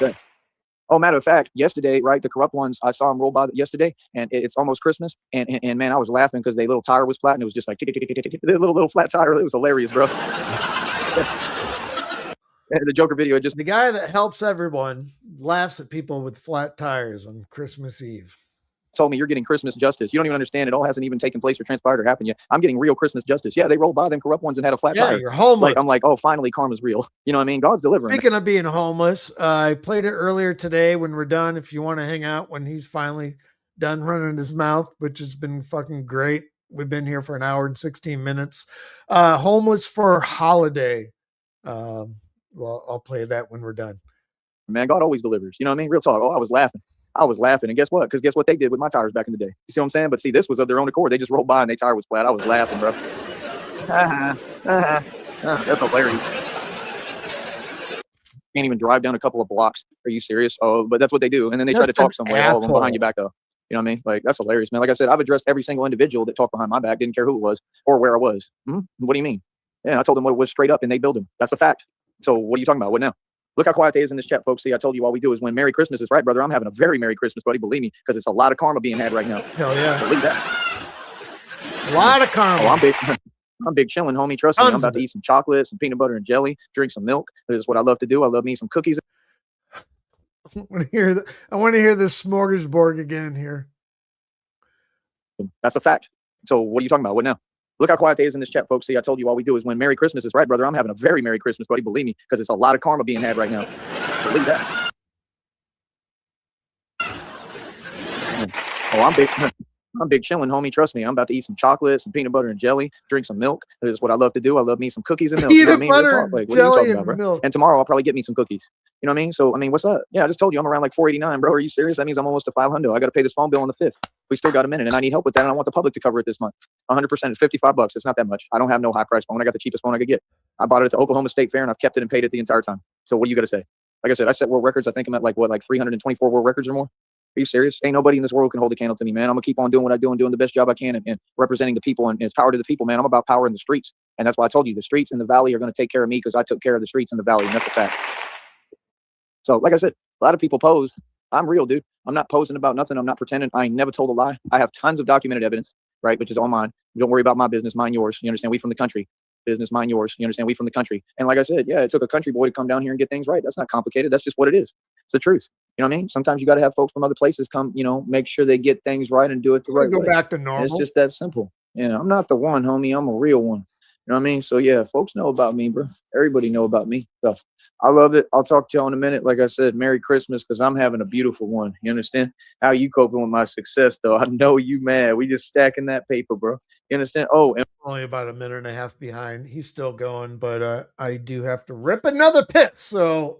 Okay. Oh, matter of fact, yesterday, right, the corrupt ones, I saw them roll by yesterday, and it's almost Christmas, and man, I was laughing because their little tire was flat, and it was just like the little flat tire. It was hilarious, bro. The Joker video, just the guy that helps everyone laughs at people with flat tires on Christmas Eve. Told me you're getting Christmas justice. You don't even understand. It all hasn't even taken place or transpired or happened yet. I'm getting real Christmas justice. Yeah, they rolled by them corrupt ones and had a flat tire. You're homeless. Like, I'm like, oh, finally, karma's real. You know what I mean? God's delivering. Speaking of being homeless, I played it earlier today when we're done. If you want to hang out when he's finally done running his mouth, which has been fucking great. We've been here for an hour and 16 minutes. Homeless for holiday. Well, I'll play that when we're done. Man, God always delivers. You know what I mean? Real talk. Oh, I was laughing. And guess what? Because guess what they did with my tires back in the day? You see what I'm saying? But see, this was of their own accord. They just rolled by and their tire was flat. I was laughing, bro. That's hilarious. Can't even drive down a couple of blocks. Are you serious? Oh, but that's what they do. And then they try to talk some way. Oh, I'm behind your back, though. You know what I mean? Like, that's hilarious, man. Like I said, I've addressed every single individual that talked behind my back. Didn't care who it was or where I was. What do you mean? Yeah, I told them what it was straight up, and they billed them. That's a fact. So what are you talking about? What now? Look how quiet they is in this chat, folks. See, I told you all we do is when Merry Christmas is right, brother. I'm having a very Merry Christmas, buddy. Believe me, because it's a lot of karma being had right now. Hell yeah. Believe that. A lot of karma. Oh, I'm big chilling, homie. Trust me. I'm about to eat some chocolate, some peanut butter and jelly, drink some milk. This is what I love to do. I love me some cookies. I want to hear this smorgasbord again here. That's a fact. So what are you talking about? What now? Look how quiet they is in this chat, folks. See, I told you all we do is when Merry Christmas is right, brother. I'm having a very Merry Christmas, buddy. Believe me, because it's a lot of karma being had right now. Believe that. Oh, I'm big chilling, homie. Trust me. I'm about to eat some chocolate, some peanut butter and jelly, drink some milk. This is what I love to do. I love me some cookies and milk. Peanut butter, like, jelly, and milk. And tomorrow I'll probably get me some cookies. You know what I mean? So, I mean, what's up? Yeah, I just told you I'm around like 489, bro. Are you serious? That means I'm almost to 500. I got to pay this phone bill on the 5th. We still got a minute, and I need help with that, and I want the public to cover it this month. 100%. It's $55. It's not that much. I don't have no high price phone. I got the cheapest phone I could get. I bought it at the Oklahoma State Fair, and I've kept it and paid it the entire time. So what do you got to say? Like I said, I set world records. I think I'm at like 324 world records or more. Are you serious? Ain't nobody in this world can hold a candle to me, man. I'm gonna keep on doing what I do and doing the best job I can and representing the people, and it's power to the people, man. I'm about power in the streets. And that's why I told you the streets in the valley are going to take care of me because I took care of the streets in the valley, and that's a fact. So like I said, a lot of people pose. I'm real, dude. I'm not posing about nothing. I'm not pretending. I ain't never told a lie. I have tons of documented evidence, right, which is all mine. Don't worry about my business, mind yours. You understand? We from the country. Business, mind yours. You understand? We from the country. And like I said, yeah, it took a country boy to come down here and get things right. That's not complicated. That's just what it is. It's the truth. You know what I mean? Sometimes you got to have folks from other places come, you know, make sure they get things right and do it the right way. Go back to normal. It's just that simple. You know, I'm not the one, homie. I'm a real one. You know what I mean? So yeah, folks know about me, bro. Everybody know about me. So I love it. I'll talk to y'all in a minute. Like I said, Merry Christmas, because I'm having a beautiful one. You understand? How you coping with my success, though? I know you mad. We just stacking that paper, bro. You understand? Oh, and only about a minute and a half behind. He's still going, but I do have to rip another pit. So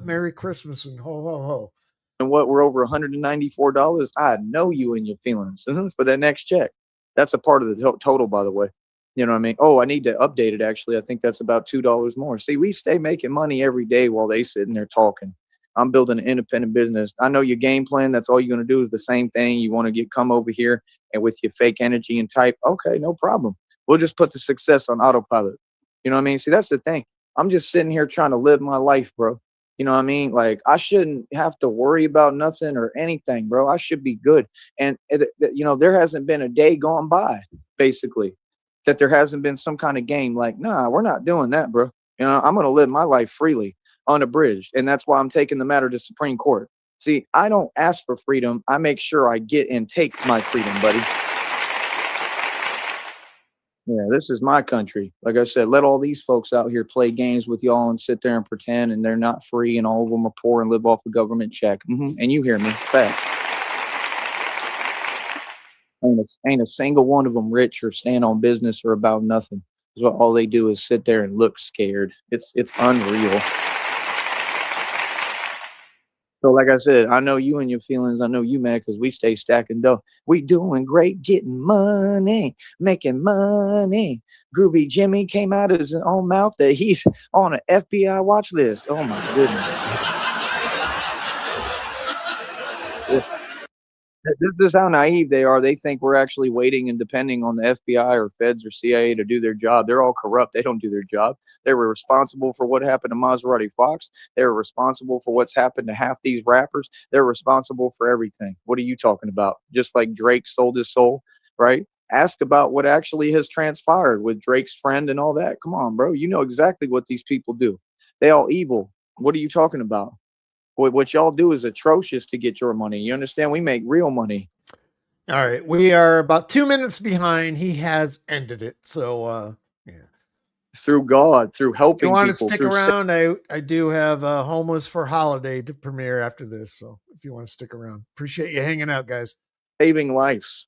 Merry Christmas and ho, ho, ho. And what, we're over $194. I know you and your feelings for that next check. That's a part of the total, by the way. You know what I mean? Oh, I need to update it, actually. I think that's about $2 more. See, we stay making money every day while they sitting there talking. I'm building an independent business. I know your game plan. That's all you're going to do is the same thing. You want to come over here and with your fake energy and type. Okay, no problem. We'll just put the success on autopilot. You know what I mean? See, that's the thing. I'm just sitting here trying to live my life, bro. You know what I mean? Like, I shouldn't have to worry about nothing or anything, bro. I should be good. And, there hasn't been a day gone by, basically, that there hasn't been some kind of game like, nah, we're not doing that, bro. I'm going to live my life freely, unabridged. And that's why I'm taking the matter to Supreme Court. See, I don't ask for freedom. I make sure I get and take my freedom, buddy. Yeah, this is my country. Like I said, let all these folks out here play games with y'all and sit there and pretend and they're not free and all of them are poor and live off a government check. And you hear me. Facts. Ain't a single one of them rich or stand on business or about nothing. That's what all they do is sit there and look scared. It's unreal. So like I said, I know you and your feelings. I know you mad because we stay stacking dough. We doing great, getting money, making money. Groovy Jimmy came out of his own mouth that he's on an FBI watch list. Oh my goodness. This is how naive they are. They think we're actually waiting and depending on the FBI or feds or CIA to do their job. They're all corrupt. They don't do their job. They were responsible for what happened to Maserati Fox. They were responsible for what's happened to half these rappers. They're responsible for everything. What are you talking about? Just like Drake sold his soul, right? Ask about what actually has transpired with Drake's friend and all that. Come on, bro. You know exactly what these people do. They all evil. What are you talking about? What y'all do is atrocious to get your money. You understand? We make real money. All right. We are about 2 minutes behind. He has ended it. So, yeah. Through God, through helping people. If you want people, to stick around, I do have Homeless for Holiday to premiere after this. So if you want to stick around, appreciate you hanging out, guys. Saving lives.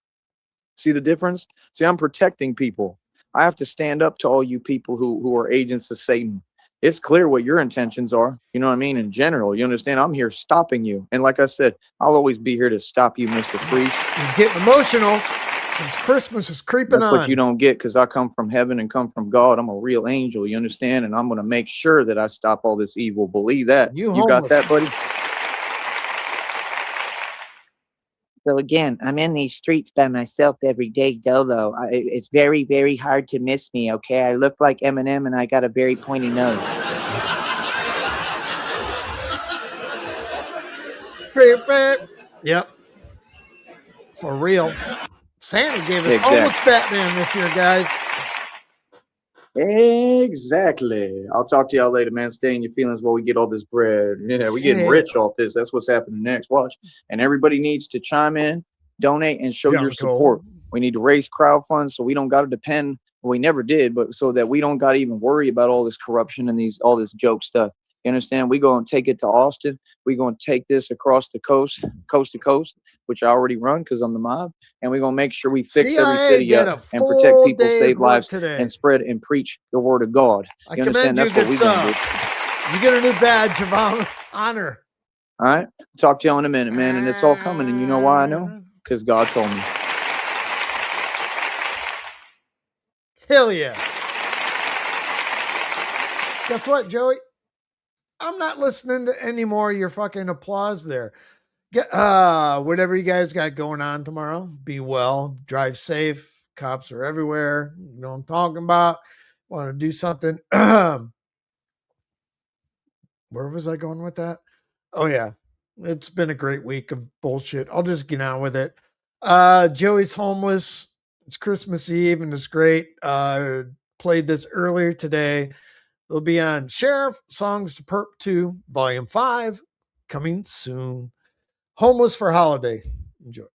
See the difference? See, I'm protecting people. I have to stand up to all you people who are agents of Satan. It's clear what your intentions are. You know what I mean? In general, you understand? I'm here stopping you. And like I said, I'll always be here to stop you, Mr. Freeze. He's getting emotional. It's Christmas is creeping That's on. what you don't get because I come from heaven and come from God. I'm a real angel. You understand? And I'm going to make sure that I stop all this evil. Believe that. You got that, buddy? So again, I'm in these streets by myself every day, Dolo. It's very, very hard to miss me, okay? I look like Eminem and I got a very pointy nose. Yep. For real. Santa gave us almost Batman this year, guys. Exactly. I'll talk to y'all later, man. Stay in your feelings while we get all this bread. Yeah, we're getting rich off this. That's what's happening next. Watch. And everybody needs to chime in, donate, and show your support. We need to raise crowd funds so we don't got to depend. Well, we never did, but so that we don't got to even worry about all this corruption and all this joke stuff. You understand? We're going to take it to Austin. We're going to take this across the coast to coast, which I already run because I'm the mob. And we're going to make sure we fix every city up and protect people, save lives, and spread and preach the word of God. You understand? That's what we're going to do. You get a new badge of honor. All right. Talk to you in a minute, man. And it's all coming. And you know why I know? Because God told me. Hell yeah. Guess what, Joey? I'm not listening to any more of your fucking applause there. Whatever you guys got going on tomorrow, be well, drive safe. Cops are everywhere. You know what I'm talking about. Want to do something. Where was I going with that? Oh, yeah. It's been a great week of bullshit. I'll just get on with it. Joey's homeless. It's Christmas Eve, and it's great. Played this earlier today. It'll be on Sheriff Songs to Perp 2, Volume 5, coming soon. Homeless for Holiday. Enjoy.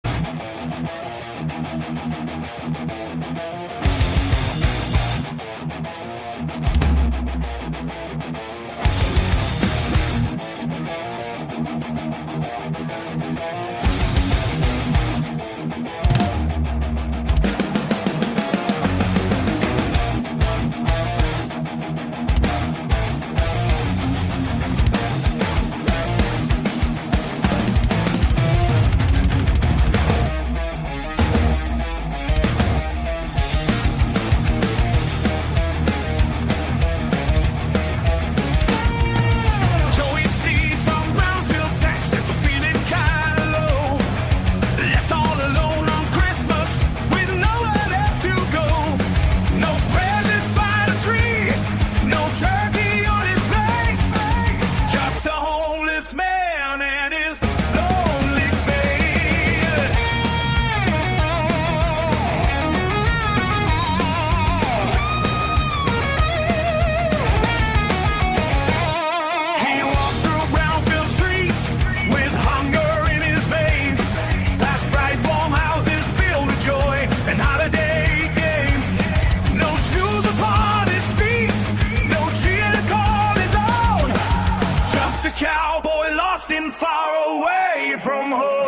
lost and far away from home.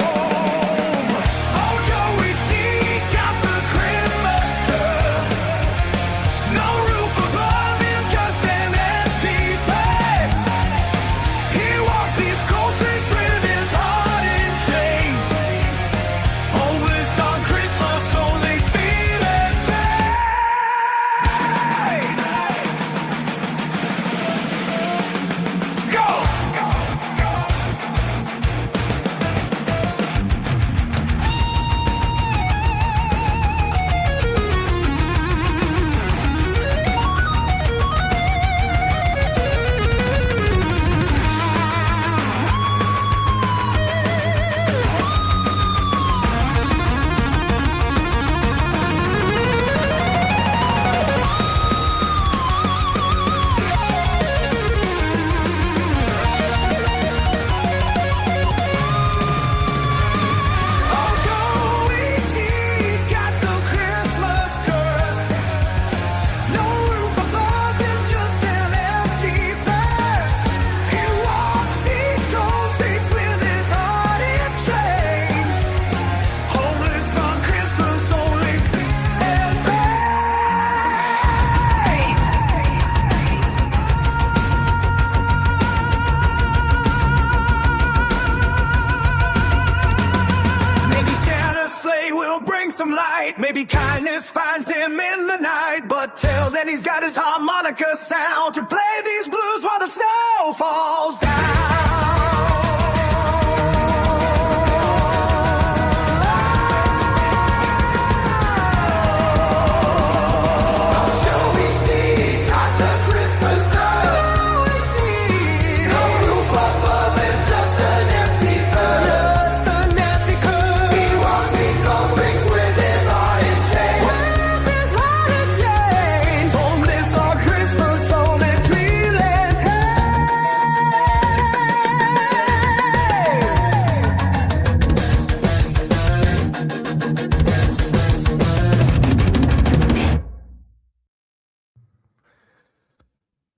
Oh, Joey Sneed got the Christmas curse. No roof above him, just an empty place. He walks these cold streets with his heart in chains. Homeless on Christmas, only feeling pain. Go! Some light, maybe kindness finds him in the night, but till then he's got his harmonica sound to play these blues while the snow falls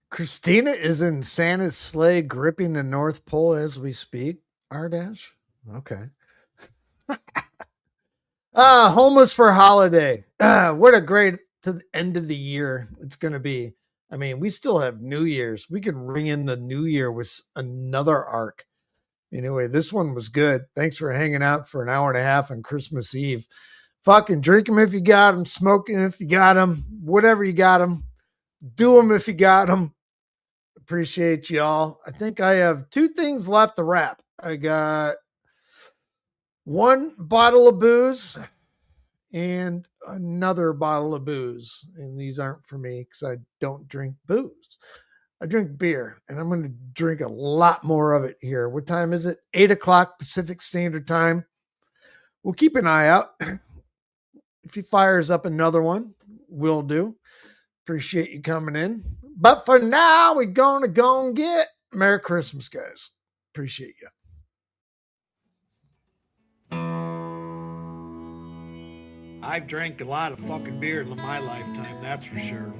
Christina is in Santa's sleigh gripping the North Pole as we speak. R-dash? Okay. Homeless for holiday. What a great to the end of the year it's going to be. I mean, we still have New Year's. We could ring in the New Year with another arc. Anyway, this one was good. Thanks for hanging out for an hour and a half on Christmas Eve. Fucking drink them if you got them. Smoke them if you got them. Whatever you got them. Do them if you got them. Appreciate y'all. I think I have 2 things left to wrap. I got 1 bottle of booze and another bottle of booze. And these aren't for me because I don't drink booze. I drink beer, and I'm going to drink a lot more of it here. What time is it? 8 o'clock Pacific Standard Time. We'll keep an eye out. If he fires up another one, will do. Appreciate you coming in. But for now, we're going to go and get Merry Christmas, guys. Appreciate you. I've drank a lot of fucking beer in my lifetime, that's for sure.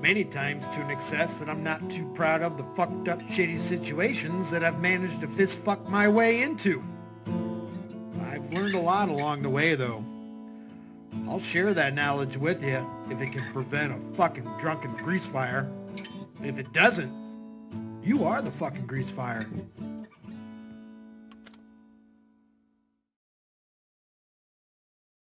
Many times to an excess that I'm not too proud of the fucked up shitty situations that I've managed to fist fuck my way into. I've learned a lot along the way, though. I'll share that knowledge with you if it can prevent a fucking drunken grease fire. If it doesn't, you are the fucking grease fire.